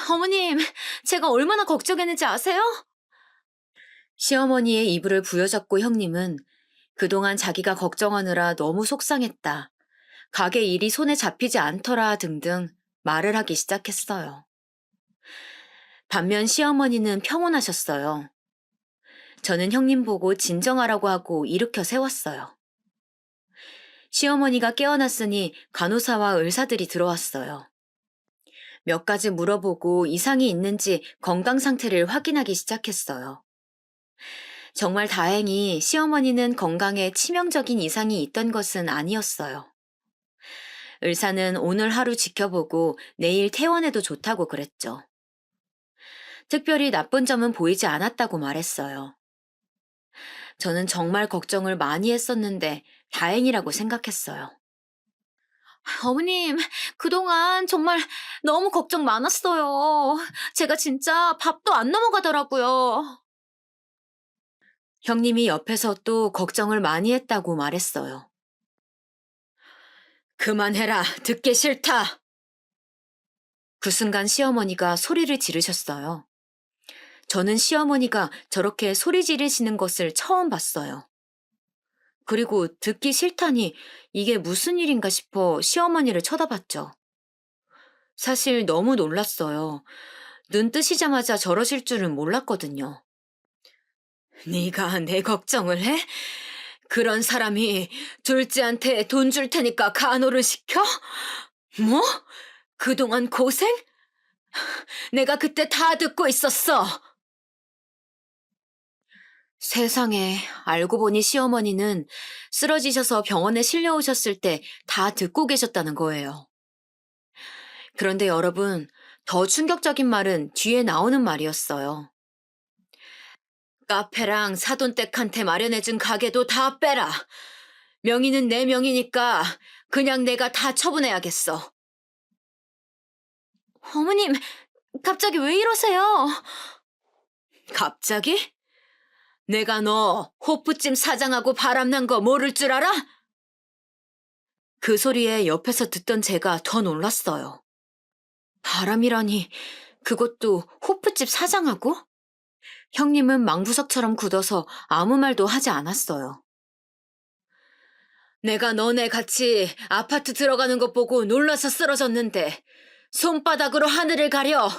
A: 어머님, 제가 얼마나 걱정했는지 아세요? 시어머니의 이불을 부여잡고 형님은 그동안 자기가 걱정하느라 너무 속상했다. 가게 일이 손에 잡히지 않더라 등등 말을 하기 시작했어요. 반면 시어머니는 평온하셨어요. 저는 형님 보고 진정하라고 하고 일으켜 세웠어요. 시어머니가 깨어났으니 간호사와 의사들이 들어왔어요. 몇 가지 물어보고 이상이 있는지 건강 상태를 확인하기 시작했어요. 정말 다행히 시어머니는 건강에 치명적인 이상이 있던 것은 아니었어요. 의사는 오늘 하루 지켜보고 내일 퇴원해도 좋다고 그랬죠. 특별히 나쁜 점은 보이지 않았다고 말했어요. 저는 정말 걱정을 많이 했었는데 다행이라고 생각했어요. 어머님, 그동안 정말 너무 걱정 많았어요. 제가 진짜 밥도 안 넘어가더라고요. 형님이 옆에서 또 걱정을 많이 했다고 말했어요. 그만해라, 듣기 싫다. 그 순간 시어머니가 소리를 지르셨어요. 저는 시어머니가 저렇게 소리 지르시는 것을 처음 봤어요. 그리고 듣기 싫다니 이게 무슨 일인가 싶어 시어머니를 쳐다봤죠. 사실 너무 놀랐어요. 눈 뜨시자마자 저러실 줄은 몰랐거든요. 네가 내 걱정을 해? 그런 사람이 둘째한테 돈 줄 테니까 간호를 시켜? 뭐? 그동안 고생? 내가 그때 다 듣고 있었어. 세상에, 알고 보니 시어머니는 쓰러지셔서 병원에 실려오셨을 때 다 듣고 계셨다는 거예요. 그런데 여러분, 더 충격적인 말은 뒤에 나오는 말이었어요. 카페랑 사돈댁한테 마련해준 가게도 다 빼라. 명의는 내 명의니까 그냥 내가 다 처분해야겠어. 어머님, 갑자기 왜 이러세요? 갑자기? 내가 너 호프집 사장하고 바람난 거 모를 줄 알아? 그 소리에 옆에서 듣던 제가 더 놀랐어요. 바람이라니, 그것도 호프집 사장하고? 형님은 망부석처럼 굳어서 아무 말도 하지 않았어요. 내가 너네 같이 아파트 들어가는 것 보고 놀라서 쓰러졌는데 손바닥으로 하늘을 가려.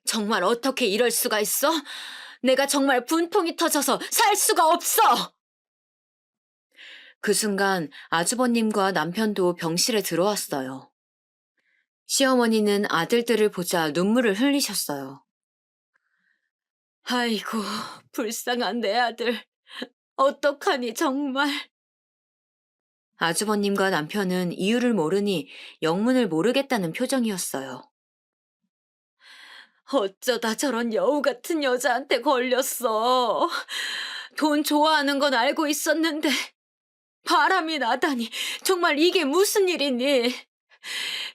A: 정말 어떻게 이럴 수가 있어? 내가 정말 분통이 터져서 살 수가 없어! 그 순간 아주버님과 남편도 병실에 들어왔어요. 시어머니는 아들들을 보자 눈물을 흘리셨어요. 아이고, 불쌍한 내 아들. 어떡하니, 정말. 아주버님과 남편은 이유를 모르니 영문을 모르겠다는 표정이었어요. 어쩌다 저런 여우 같은 여자한테 걸렸어. 돈 좋아하는 건 알고 있었는데 바람이 나다니 정말 이게 무슨 일이니?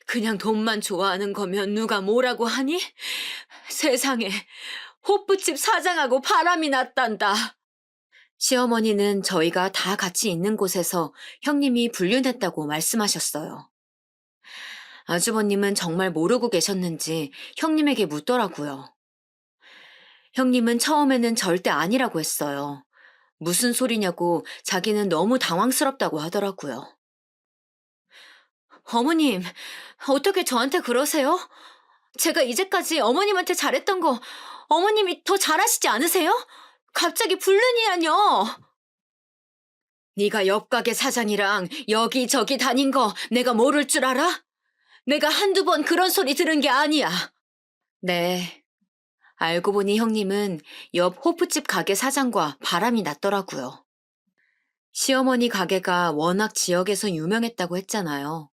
A: 그냥 돈만 좋아하는 거면 누가 뭐라고 하니? 세상에 호프집 사장하고 바람이 났단다. 시어머니는 저희가 다 같이 있는 곳에서 형님이 불륜했다고 말씀하셨어요. 아주버님은 정말 모르고 계셨는지 형님에게 묻더라고요. 형님은 처음에는 절대 아니라고 했어요. 무슨 소리냐고 자기는 너무 당황스럽다고 하더라고요. 어머님, 어떻게 저한테 그러세요? 제가 이제까지 어머님한테 잘했던 거 어머님이 더 잘하시지 않으세요? 갑자기 불륜이라뇨. 네가 옆가게 사장이랑 여기저기 다닌 거 내가 모를 줄 알아? 내가 한두 번 그런 소리 들은 게 아니야. 네. 알고 보니 형님은 옆 호프집 가게 사장과 바람이 났더라고요. 시어머니 가게가 워낙 지역에서 유명했다고 했잖아요.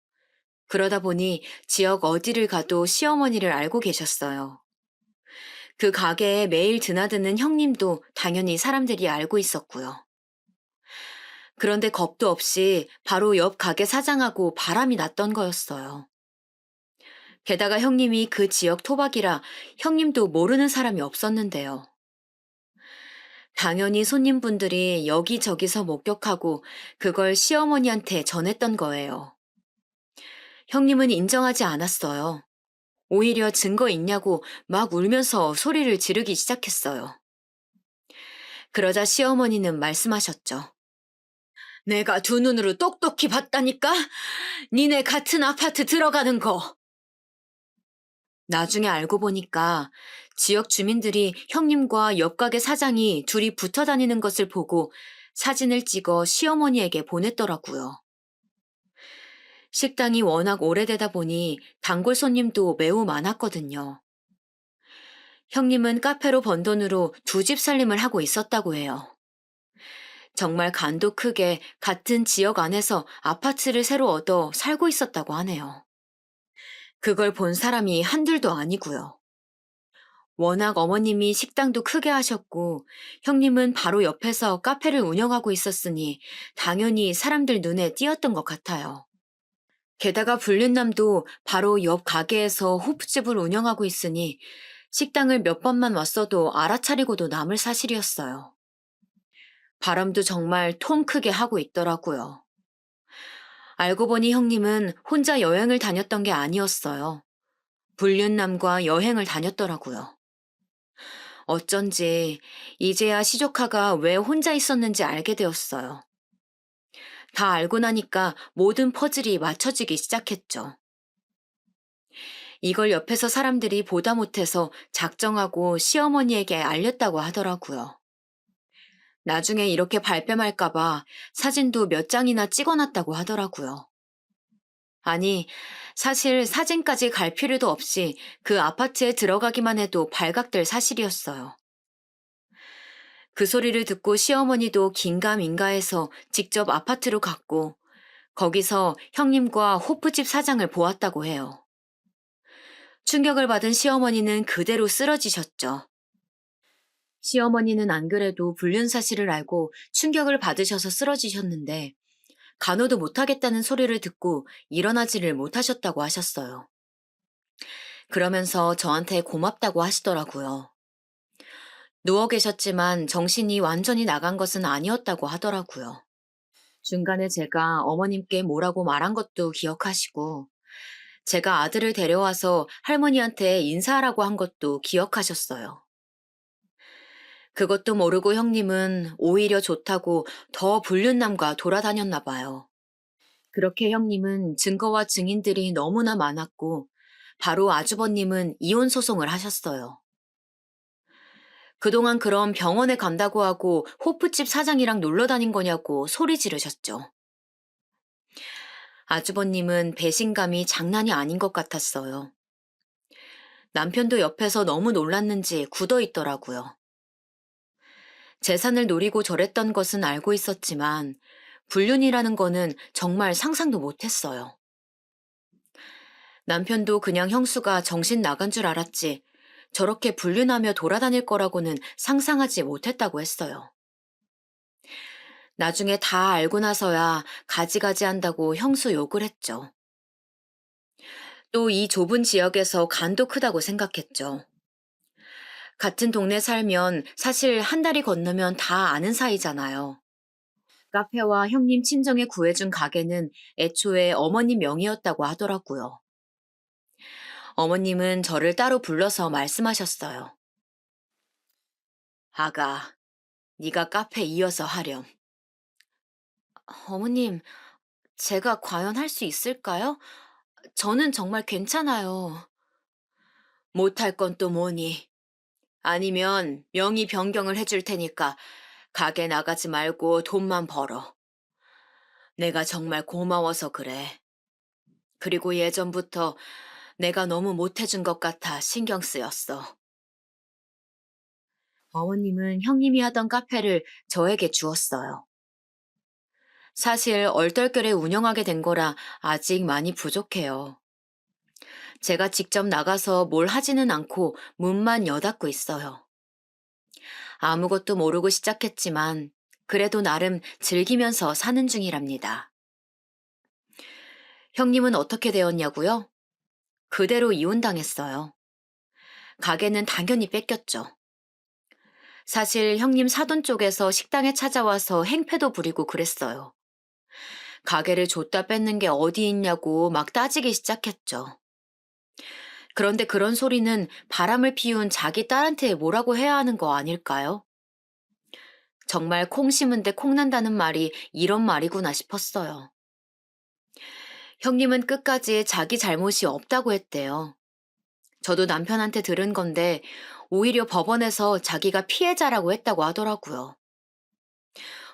A: 그러다 보니 지역 어디를 가도 시어머니를 알고 계셨어요. 그 가게에 매일 드나드는 형님도 당연히 사람들이 알고 있었고요. 그런데 겁도 없이 바로 옆 가게 사장하고 바람이 났던 거였어요. 게다가 형님이 그 지역 토박이라 형님도 모르는 사람이 없었는데요. 당연히 손님분들이 여기저기서 목격하고 그걸 시어머니한테 전했던 거예요. 형님은 인정하지 않았어요. 오히려 증거 있냐고 막 울면서 소리를 지르기 시작했어요. 그러자 시어머니는 말씀하셨죠. 내가 두 눈으로 똑똑히 봤다니까? 니네 같은 아파트 들어가는 거. 나중에 알고 보니까 지역 주민들이 형님과 옆가게 사장이 둘이 붙어 다니는 것을 보고 사진을 찍어 시어머니에게 보냈더라고요. 식당이 워낙 오래되다 보니 단골 손님도 매우 많았거든요. 형님은 카페로 번 돈으로 두 집 살림을 하고 있었다고 해요. 정말 간도 크게 같은 지역 안에서 아파트를 새로 얻어 살고 있었다고 하네요. 그걸 본 사람이 한둘도 아니고요. 워낙 어머님이 식당도 크게 하셨고 형님은 바로 옆에서 카페를 운영하고 있었으니 당연히 사람들 눈에 띄었던 것 같아요. 게다가 불륜남도 바로 옆 가게에서 호프집을 운영하고 있으니 식당을 몇 번만 왔어도 알아차리고도 남을 사실이었어요. 바람도 정말 통 크게 하고 있더라고요. 알고 보니 형님은 혼자 여행을 다녔던 게 아니었어요. 불륜남과 여행을 다녔더라고요. 어쩐지 이제야 시조카가 왜 혼자 있었는지 알게 되었어요. 다 알고 나니까 모든 퍼즐이 맞춰지기 시작했죠. 이걸 옆에서 사람들이 보다 못해서 작정하고 시어머니에게 알렸다고 하더라고요. 나중에 이렇게 발뺌할까봐 사진도 몇 장이나 찍어놨다고 하더라고요. 아니, 사실 사진까지 갈 필요도 없이 그 아파트에 들어가기만 해도 발각될 사실이었어요. 그 소리를 듣고 시어머니도 긴가민가해서 직접 아파트로 갔고 거기서 형님과 호프집 사장을 보았다고 해요. 충격을 받은 시어머니는 그대로 쓰러지셨죠. 시어머니는 안 그래도 불륜 사실을 알고 충격을 받으셔서 쓰러지셨는데 간호도 못하겠다는 소리를 듣고 일어나지를 못하셨다고 하셨어요. 그러면서 저한테 고맙다고 하시더라고요. 누워 계셨지만 정신이 완전히 나간 것은 아니었다고 하더라고요. 중간에 제가 어머님께 뭐라고 말한 것도 기억하시고 제가 아들을 데려와서 할머니한테 인사하라고 한 것도 기억하셨어요. 그것도 모르고 형님은 오히려 좋다고 더 불륜남과 돌아다녔나 봐요. 그렇게 형님은 증거와 증인들이 너무나 많았고, 바로 아주버님은 이혼 소송을 하셨어요. 그동안 그럼 병원에 간다고 하고 호프집 사장이랑 놀러 다닌 거냐고 소리 지르셨죠. 아주버님은 배신감이 장난이 아닌 것 같았어요. 남편도 옆에서 너무 놀랐는지 굳어 있더라고요. 재산을 노리고 저랬던 것은 알고 있었지만 불륜이라는 거는 정말 상상도 못했어요. 남편도 그냥 형수가 정신 나간 줄 알았지 저렇게 불륜하며 돌아다닐 거라고는 상상하지 못했다고 했어요. 나중에 다 알고 나서야 가지가지 한다고 형수 욕을 했죠. 또 이 좁은 지역에서 간도 크다고 생각했죠. 같은 동네 살면 사실 한 달이 건너면 다 아는 사이잖아요. 카페와 형님 친정에 구해준 가게는 애초에 어머님 명의였다고 하더라고요. 어머님은 저를 따로 불러서 말씀하셨어요. 아가, 네가 카페 이어서 하렴. 어머님, 제가 과연 할 수 있을까요? 저는 정말 괜찮아요. 못할 건 또 뭐니? 아니면 명의 변경을 해줄 테니까 가게 나가지 말고 돈만 벌어. 내가 정말 고마워서 그래. 그리고 예전부터 내가 너무 못해준 것 같아 신경 쓰였어. 어머님은 형님이 하던 카페를 저에게 주었어요. 사실 얼떨결에 운영하게 된 거라 아직 많이 부족해요. 제가 직접 나가서 뭘 하지는 않고 문만 여닫고 있어요. 아무것도 모르고 시작했지만 그래도 나름 즐기면서 사는 중이랍니다. 형님은 어떻게 되었냐고요? 그대로 이혼당했어요. 가게는 당연히 뺏겼죠. 사실 형님 사돈 쪽에서 식당에 찾아와서 행패도 부리고 그랬어요. 가게를 줬다 뺏는 게 어디 있냐고 막 따지기 시작했죠. 그런데 그런 소리는 바람을 피운 자기 딸한테 뭐라고 해야 하는 거 아닐까요? 정말 콩 심은 데 콩 난다는 말이 이런 말이구나 싶었어요. 형님은 끝까지 자기 잘못이 없다고 했대요. 저도 남편한테 들은 건데 오히려 법원에서 자기가 피해자라고 했다고 하더라고요.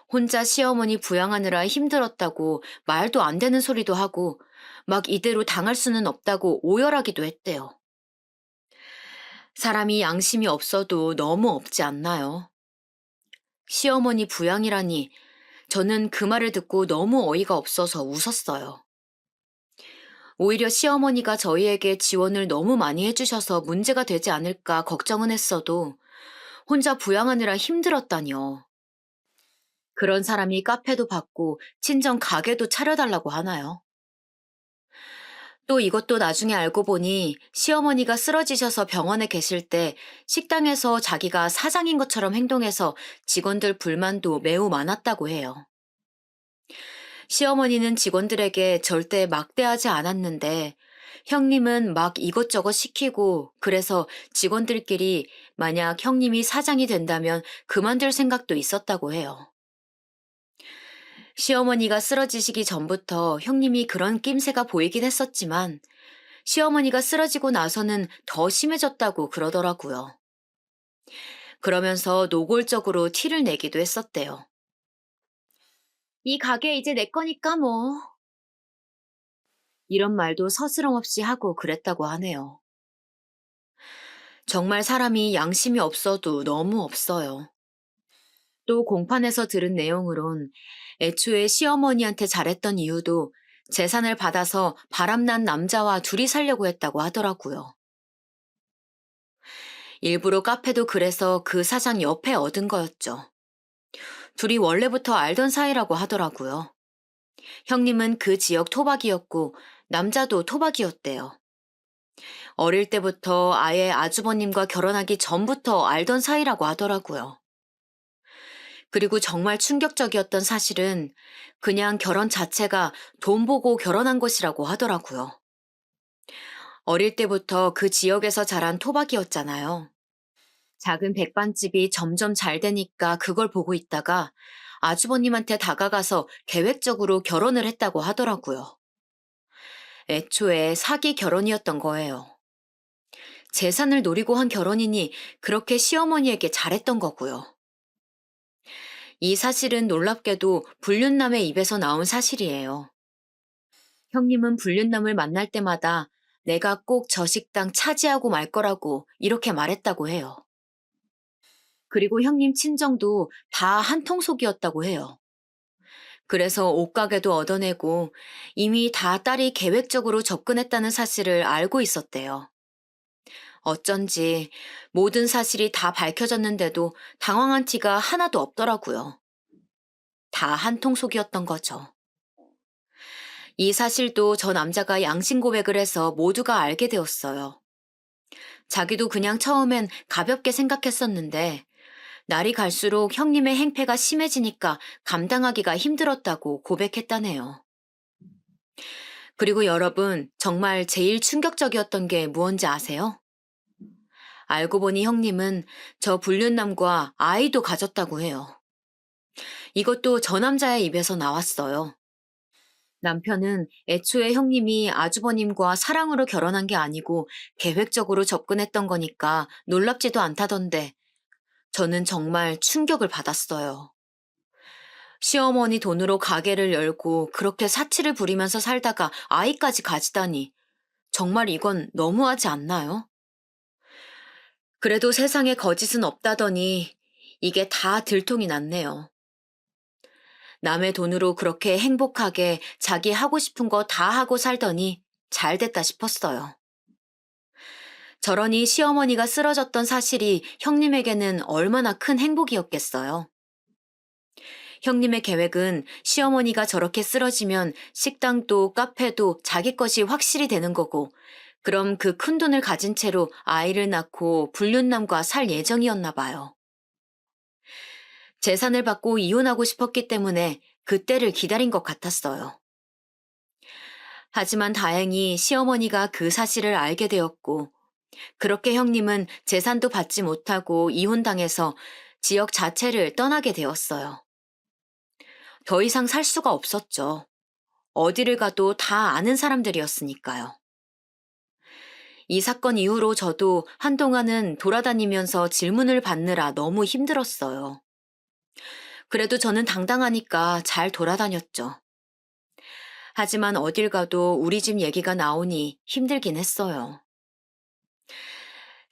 A: 혼자 시어머니 부양하느라 힘들었다고 말도 안 되는 소리도 하고 막 이대로 당할 수는 없다고 오열하기도 했대요. 사람이 양심이 없어도 너무 없지 않나요? 시어머니 부양이라니 저는 그 말을 듣고 너무 어이가 없어서 웃었어요. 오히려 시어머니가 저희에게 지원을 너무 많이 해주셔서 문제가 되지 않을까 걱정은 했어도 혼자 부양하느라 힘들었다니요. 그런 사람이 카페도 받고 친정 가게도 차려달라고 하나요? 또 이것도 나중에 알고 보니 시어머니가 쓰러지셔서 병원에 계실 때 식당에서 자기가 사장인 것처럼 행동해서 직원들 불만도 매우 많았다고 해요. 시어머니는 직원들에게 절대 막대하지 않았는데 형님은 막 이것저것 시키고 그래서 직원들끼리 만약 형님이 사장이 된다면 그만둘 생각도 있었다고 해요. 시어머니가 쓰러지시기 전부터 형님이 그런 낌새가 보이긴 했었지만 시어머니가 쓰러지고 나서는 더 심해졌다고 그러더라고요. 그러면서 노골적으로 티를 내기도 했었대요. 이 가게 이제 내 거니까 뭐. 이런 말도 서스럼 없이 하고 그랬다고 하네요. 정말 사람이 양심이 없어도 너무 없어요. 또 공판에서 들은 내용으론 애초에 시어머니한테 잘했던 이유도 재산을 받아서 바람난 남자와 둘이 살려고 했다고 하더라고요. 일부러 카페도 그래서 그 사장 옆에 얻은 거였죠. 둘이 원래부터 알던 사이라고 하더라고요. 형님은 그 지역 토박이였고 남자도 토박이였대요. 어릴 때부터 아예 아주버님과 결혼하기 전부터 알던 사이라고 하더라고요. 그리고 정말 충격적이었던 사실은 그냥 결혼 자체가 돈 보고 결혼한 것이라고 하더라고요. 어릴 때부터 그 지역에서 자란 토박이였잖아요. 작은 백반집이 점점 잘 되니까 그걸 보고 있다가 아주버님한테 다가가서 계획적으로 결혼을 했다고 하더라고요. 애초에 사기 결혼이었던 거예요. 재산을 노리고 한 결혼이니 그렇게 시어머니에게 잘했던 거고요. 이 사실은 놀랍게도 불륜남의 입에서 나온 사실이에요. 형님은 불륜남을 만날 때마다 내가 꼭 저 식당 차지하고 말 거라고 이렇게 말했다고 해요. 그리고 형님 친정도 다 한통속이었다고 해요. 그래서 옷가게도 얻어내고 이미 다 딸이 계획적으로 접근했다는 사실을 알고 있었대요. 어쩐지 모든 사실이 다 밝혀졌는데도 당황한 티가 하나도 없더라고요. 다 한통속이었던 거죠. 이 사실도 저 남자가 양심 고백을 해서 모두가 알게 되었어요. 자기도 그냥 처음엔 가볍게 생각했었는데 날이 갈수록 형님의 행패가 심해지니까 감당하기가 힘들었다고 고백했다네요. 그리고 여러분, 정말 제일 충격적이었던 게 무언지 아세요? 알고 보니 형님은 저 불륜남과 아이도 가졌다고 해요. 이것도 저 남자의 입에서 나왔어요. 남편은 애초에 형님이 아주버님과 사랑으로 결혼한 게 아니고 계획적으로 접근했던 거니까 놀랍지도 않다던데 저는 정말 충격을 받았어요. 시어머니 돈으로 가게를 열고 그렇게 사치를 부리면서 살다가 아이까지 가지다니 정말 이건 너무하지 않나요? 그래도 세상에 거짓은 없다더니 이게 다 들통이 났네요. 남의 돈으로 그렇게 행복하게 자기 하고 싶은 거 다 하고 살더니 잘 됐다 싶었어요. 저러니 시어머니가 쓰러졌던 사실이 형님에게는 얼마나 큰 행복이었겠어요. 형님의 계획은 시어머니가 저렇게 쓰러지면 식당도 카페도 자기 것이 확실히 되는 거고, 그럼 그 큰 돈을 가진 채로 아이를 낳고 불륜남과 살 예정이었나 봐요. 재산을 받고 이혼하고 싶었기 때문에 그때를 기다린 것 같았어요. 하지만 다행히 시어머니가 그 사실을 알게 되었고, 그렇게 형님은 재산도 받지 못하고 이혼당해서 지역 자체를 떠나게 되었어요. 더 이상 살 수가 없었죠. 어디를 가도 다 아는 사람들이었으니까요. 이 사건 이후로 저도 한동안은 돌아다니면서 질문을 받느라 너무 힘들었어요. 그래도 저는 당당하니까 잘 돌아다녔죠. 하지만 어딜 가도 우리 집 얘기가 나오니 힘들긴 했어요.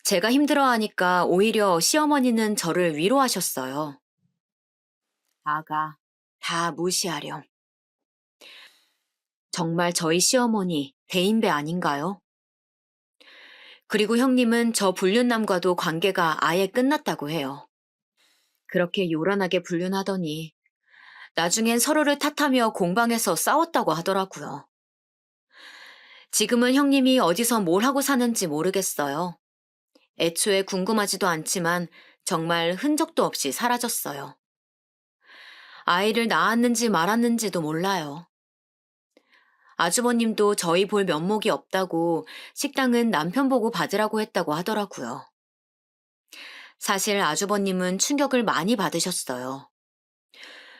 A: 제가 힘들어하니까 오히려 시어머니는 저를 위로하셨어요. 아가, 다 무시하렴. 정말 저희 시어머니 대인배 아닌가요? 그리고 형님은 저 불륜남과도 관계가 아예 끝났다고 해요. 그렇게 요란하게 불륜하더니 나중엔 서로를 탓하며 공방에서 싸웠다고 하더라고요. 지금은 형님이 어디서 뭘 하고 사는지 모르겠어요. 애초에 궁금하지도 않지만 정말 흔적도 없이 사라졌어요. 아이를 낳았는지 말았는지도 몰라요. 아주버님도 저희 볼 면목이 없다고 식당은 남편 보고 받으라고 했다고 하더라고요. 사실 아주버님은 충격을 많이 받으셨어요.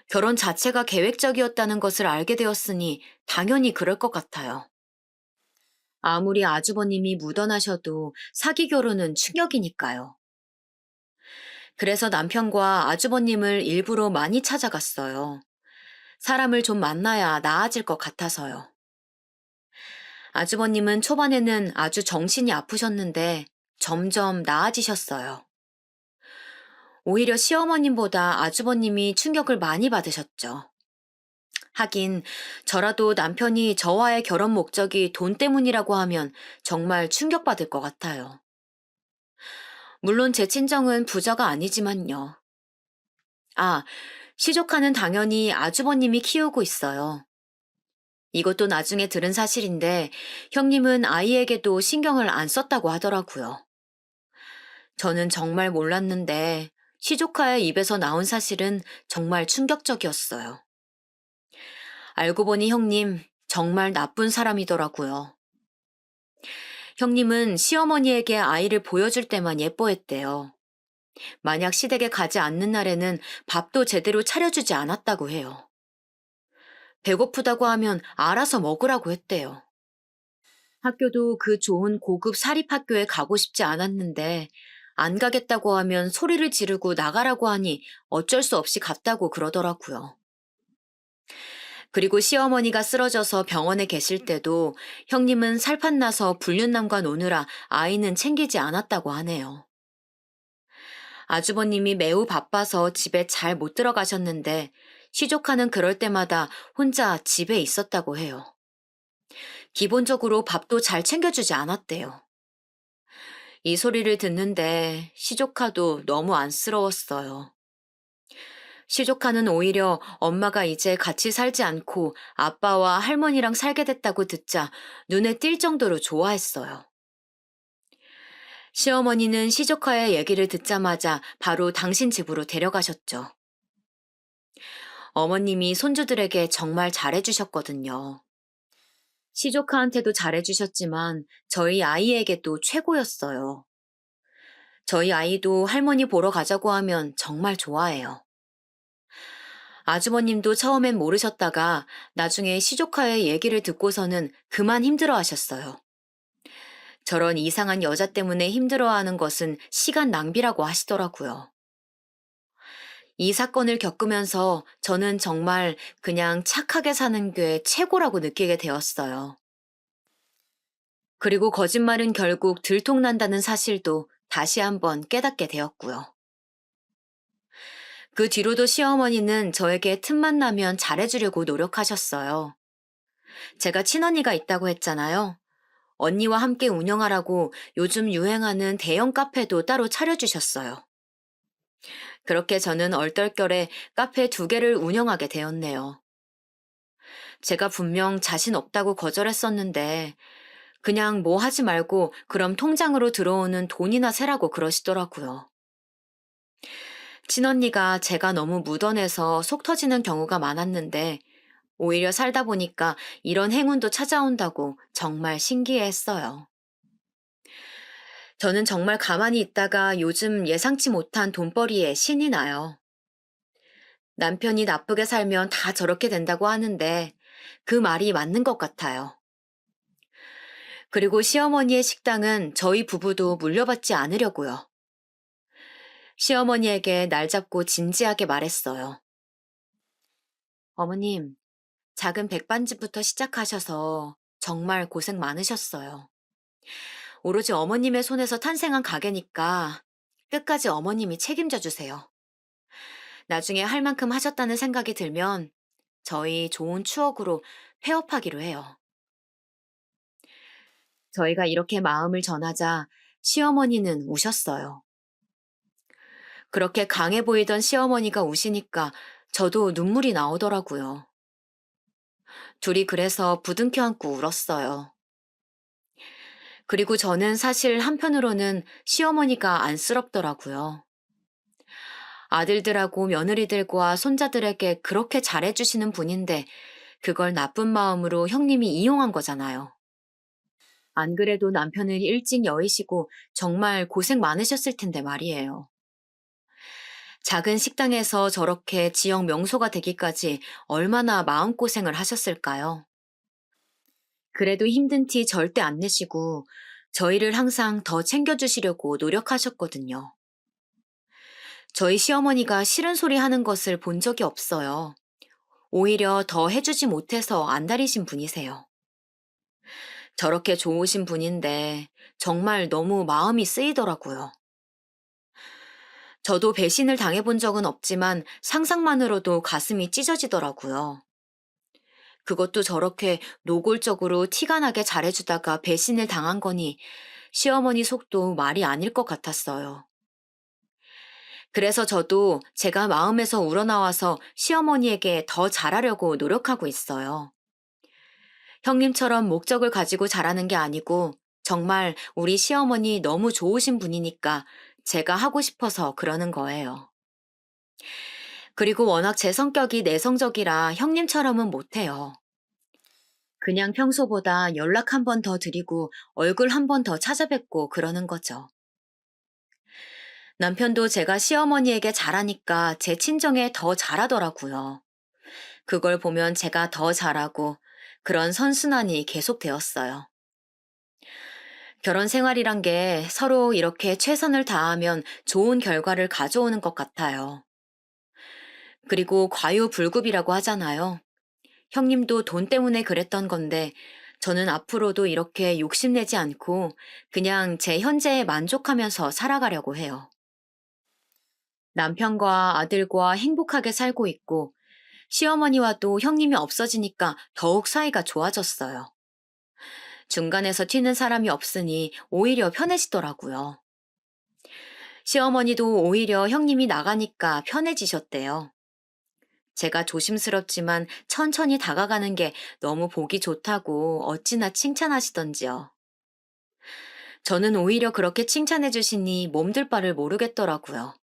A: 결혼 자체가 계획적이었다는 것을 알게 되었으니 당연히 그럴 것 같아요. 아무리 아주버님이 묻어나셔도 사기 결혼은 충격이니까요. 그래서 남편과 아주버님을 일부러 많이 찾아갔어요. 사람을 좀 만나야 나아질 것 같아서요. 아주버님은 초반에는 아주 정신이 아프셨는데 점점 나아지셨어요. 오히려 시어머님보다 아주버님이 충격을 많이 받으셨죠. 하긴 저라도 남편이 저와의 결혼 목적이 돈 때문이라고 하면 정말 충격받을 것 같아요. 물론 제 친정은 부자가 아니지만요. 아, 시조카는 당연히 아주버님이 키우고 있어요. 이것도 나중에 들은 사실인데 형님은 아이에게도 신경을 안 썼다고 하더라고요. 저는 정말 몰랐는데 시조카의 입에서 나온 사실은 정말 충격적이었어요. 알고 보니 형님 정말 나쁜 사람이더라고요. 형님은 시어머니에게 아이를 보여줄 때만 예뻐했대요. 만약 시댁에 가지 않는 날에는 밥도 제대로 차려주지 않았다고 해요. 배고프다고 하면 알아서 먹으라고 했대요. 학교도 그 좋은 고급 사립학교에 가고 싶지 않았는데 안 가겠다고 하면 소리를 지르고 나가라고 하니 어쩔 수 없이 갔다고 그러더라고요. 그리고 시어머니가 쓰러져서 병원에 계실 때도 형님은 살판나서 불륜남과 노느라 아이는 챙기지 않았다고 하네요. 아주버님이 매우 바빠서 집에 잘 못 들어가셨는데 시조카는 그럴 때마다 혼자 집에 있었다고 해요. 기본적으로 밥도 잘 챙겨주지 않았대요. 이 소리를 듣는데 시조카도 너무 안쓰러웠어요. 시조카는 오히려 엄마가 이제 같이 살지 않고 아빠와 할머니랑 살게 됐다고 듣자 눈에 띌 정도로 좋아했어요. 시어머니는 시조카의 얘기를 듣자마자 바로 당신 집으로 데려가셨죠. 어머님이 손주들에게 정말 잘해주셨거든요. 시조카한테도 잘해주셨지만 저희 아이에게도 최고였어요. 저희 아이도 할머니 보러 가자고 하면 정말 좋아해요. 아주버님도 처음엔 모르셨다가 나중에 시조카의 얘기를 듣고서는 그만 힘들어 하셨어요. 저런 이상한 여자 때문에 힘들어하는 것은 시간 낭비라고 하시더라고요. 이 사건을 겪으면서 저는 정말 그냥 착하게 사는 게 최고라고 느끼게 되었어요. 그리고 거짓말은 결국 들통난다는 사실도 다시 한번 깨닫게 되었고요. 그 뒤로도 시어머니는 저에게 틈만 나면 잘해주려고 노력하셨어요. 제가 친언니가 있다고 했잖아요. 언니와 함께 운영하라고 요즘 유행하는 대형 카페도 따로 차려주셨어요. 그렇게 저는 얼떨결에 카페 2개를 운영하게 되었네요. 제가 분명 자신 없다고 거절했었는데 그냥 뭐 하지 말고 그럼 통장으로 들어오는 돈이나 세라고 그러시더라고요. 친언니가 제가 너무 묻어내서 속 터지는 경우가 많았는데 오히려 살다 보니까 이런 행운도 찾아온다고 정말 신기해했어요. 저는 정말 가만히 있다가 요즘 예상치 못한 돈벌이에 신이 나요. 남편이 나쁘게 살면 다 저렇게 된다고 하는데 그 말이 맞는 것 같아요. 그리고 시어머니의 식당은 저희 부부도 물려받지 않으려고요. 시어머니에게 날 잡고 진지하게 말했어요. 어머님, 작은 백반집부터 시작하셔서 정말 고생 많으셨어요. 오로지 어머님의 손에서 탄생한 가게니까 끝까지 어머님이 책임져 주세요. 나중에 할 만큼 하셨다는 생각이 들면 저희 좋은 추억으로 폐업하기로 해요. 저희가 이렇게 마음을 전하자 시어머니는 우셨어요. 그렇게 강해 보이던 시어머니가 우시니까 저도 눈물이 나오더라고요. 둘이 그래서 부둥켜 안고 울었어요. 그리고 저는 사실 한편으로는 시어머니가 안쓰럽더라고요. 아들들하고 며느리들과 손자들에게 그렇게 잘해주시는 분인데 그걸 나쁜 마음으로 형님이 이용한 거잖아요. 안 그래도 남편을 일찍 여의시고 정말 고생 많으셨을 텐데 말이에요. 작은 식당에서 저렇게 지역 명소가 되기까지 얼마나 마음고생을 하셨을까요? 그래도 힘든 티 절대 안 내시고 저희를 항상 더 챙겨주시려고 노력하셨거든요. 저희 시어머니가 싫은 소리 하는 것을 본 적이 없어요. 오히려 더 해주지 못해서 안달이신 분이세요. 저렇게 좋으신 분인데 정말 너무 마음이 쓰이더라고요. 저도 배신을 당해본 적은 없지만 상상만으로도 가슴이 찢어지더라고요. 그것도 저렇게 노골적으로 티가 나게 잘해주다가 배신을 당한 거니 시어머니 속도 말이 아닐 것 같았어요. 그래서 저도 제가 마음에서 우러나와서 시어머니에게 더 잘하려고 노력하고 있어요. 형님처럼 목적을 가지고 잘하는 게 아니고 정말 우리 시어머니 너무 좋으신 분이니까 제가 하고 싶어서 그러는 거예요. 그리고 워낙 제 성격이 내성적이라 형님처럼은 못해요. 그냥 평소보다 연락 한 번 더 드리고 얼굴 한 번 더 찾아뵙고 그러는 거죠. 남편도 제가 시어머니에게 잘하니까 제 친정에 더 잘하더라고요. 그걸 보면 제가 더 잘하고 그런 선순환이 계속되었어요. 결혼 생활이란 게 서로 이렇게 최선을 다하면 좋은 결과를 가져오는 것 같아요. 그리고 과유불급이라고 하잖아요. 형님도 돈 때문에 그랬던 건데 저는 앞으로도 이렇게 욕심내지 않고 그냥 제 현재에 만족하면서 살아가려고 해요. 남편과 아들과 행복하게 살고 있고 시어머니와도 형님이 없어지니까 더욱 사이가 좋아졌어요. 중간에서 튀는 사람이 없으니 오히려 편해지더라고요. 시어머니도 오히려 형님이 나가니까 편해지셨대요. 제가 조심스럽지만 천천히 다가가는 게 너무 보기 좋다고 어찌나 칭찬하시던지요. 저는 오히려 그렇게 칭찬해 주시니 몸둘 바를 모르겠더라고요.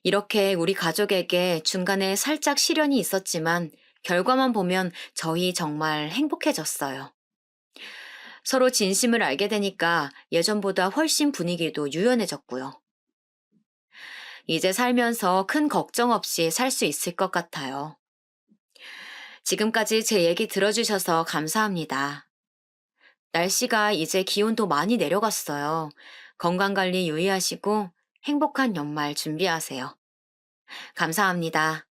A: 이렇게 우리 가족에게 중간에 살짝 시련이 있었지만 결과만 보면 저희 정말 행복해졌어요. 서로 진심을 알게 되니까 예전보다 훨씬 분위기도 유연해졌고요. 이제 살면서 큰 걱정 없이 살 수 있을 것 같아요. 지금까지 제 얘기 들어주셔서 감사합니다. 날씨가 이제 기온도 많이 내려갔어요. 건강관리 유의하시고 행복한 연말 준비하세요. 감사합니다.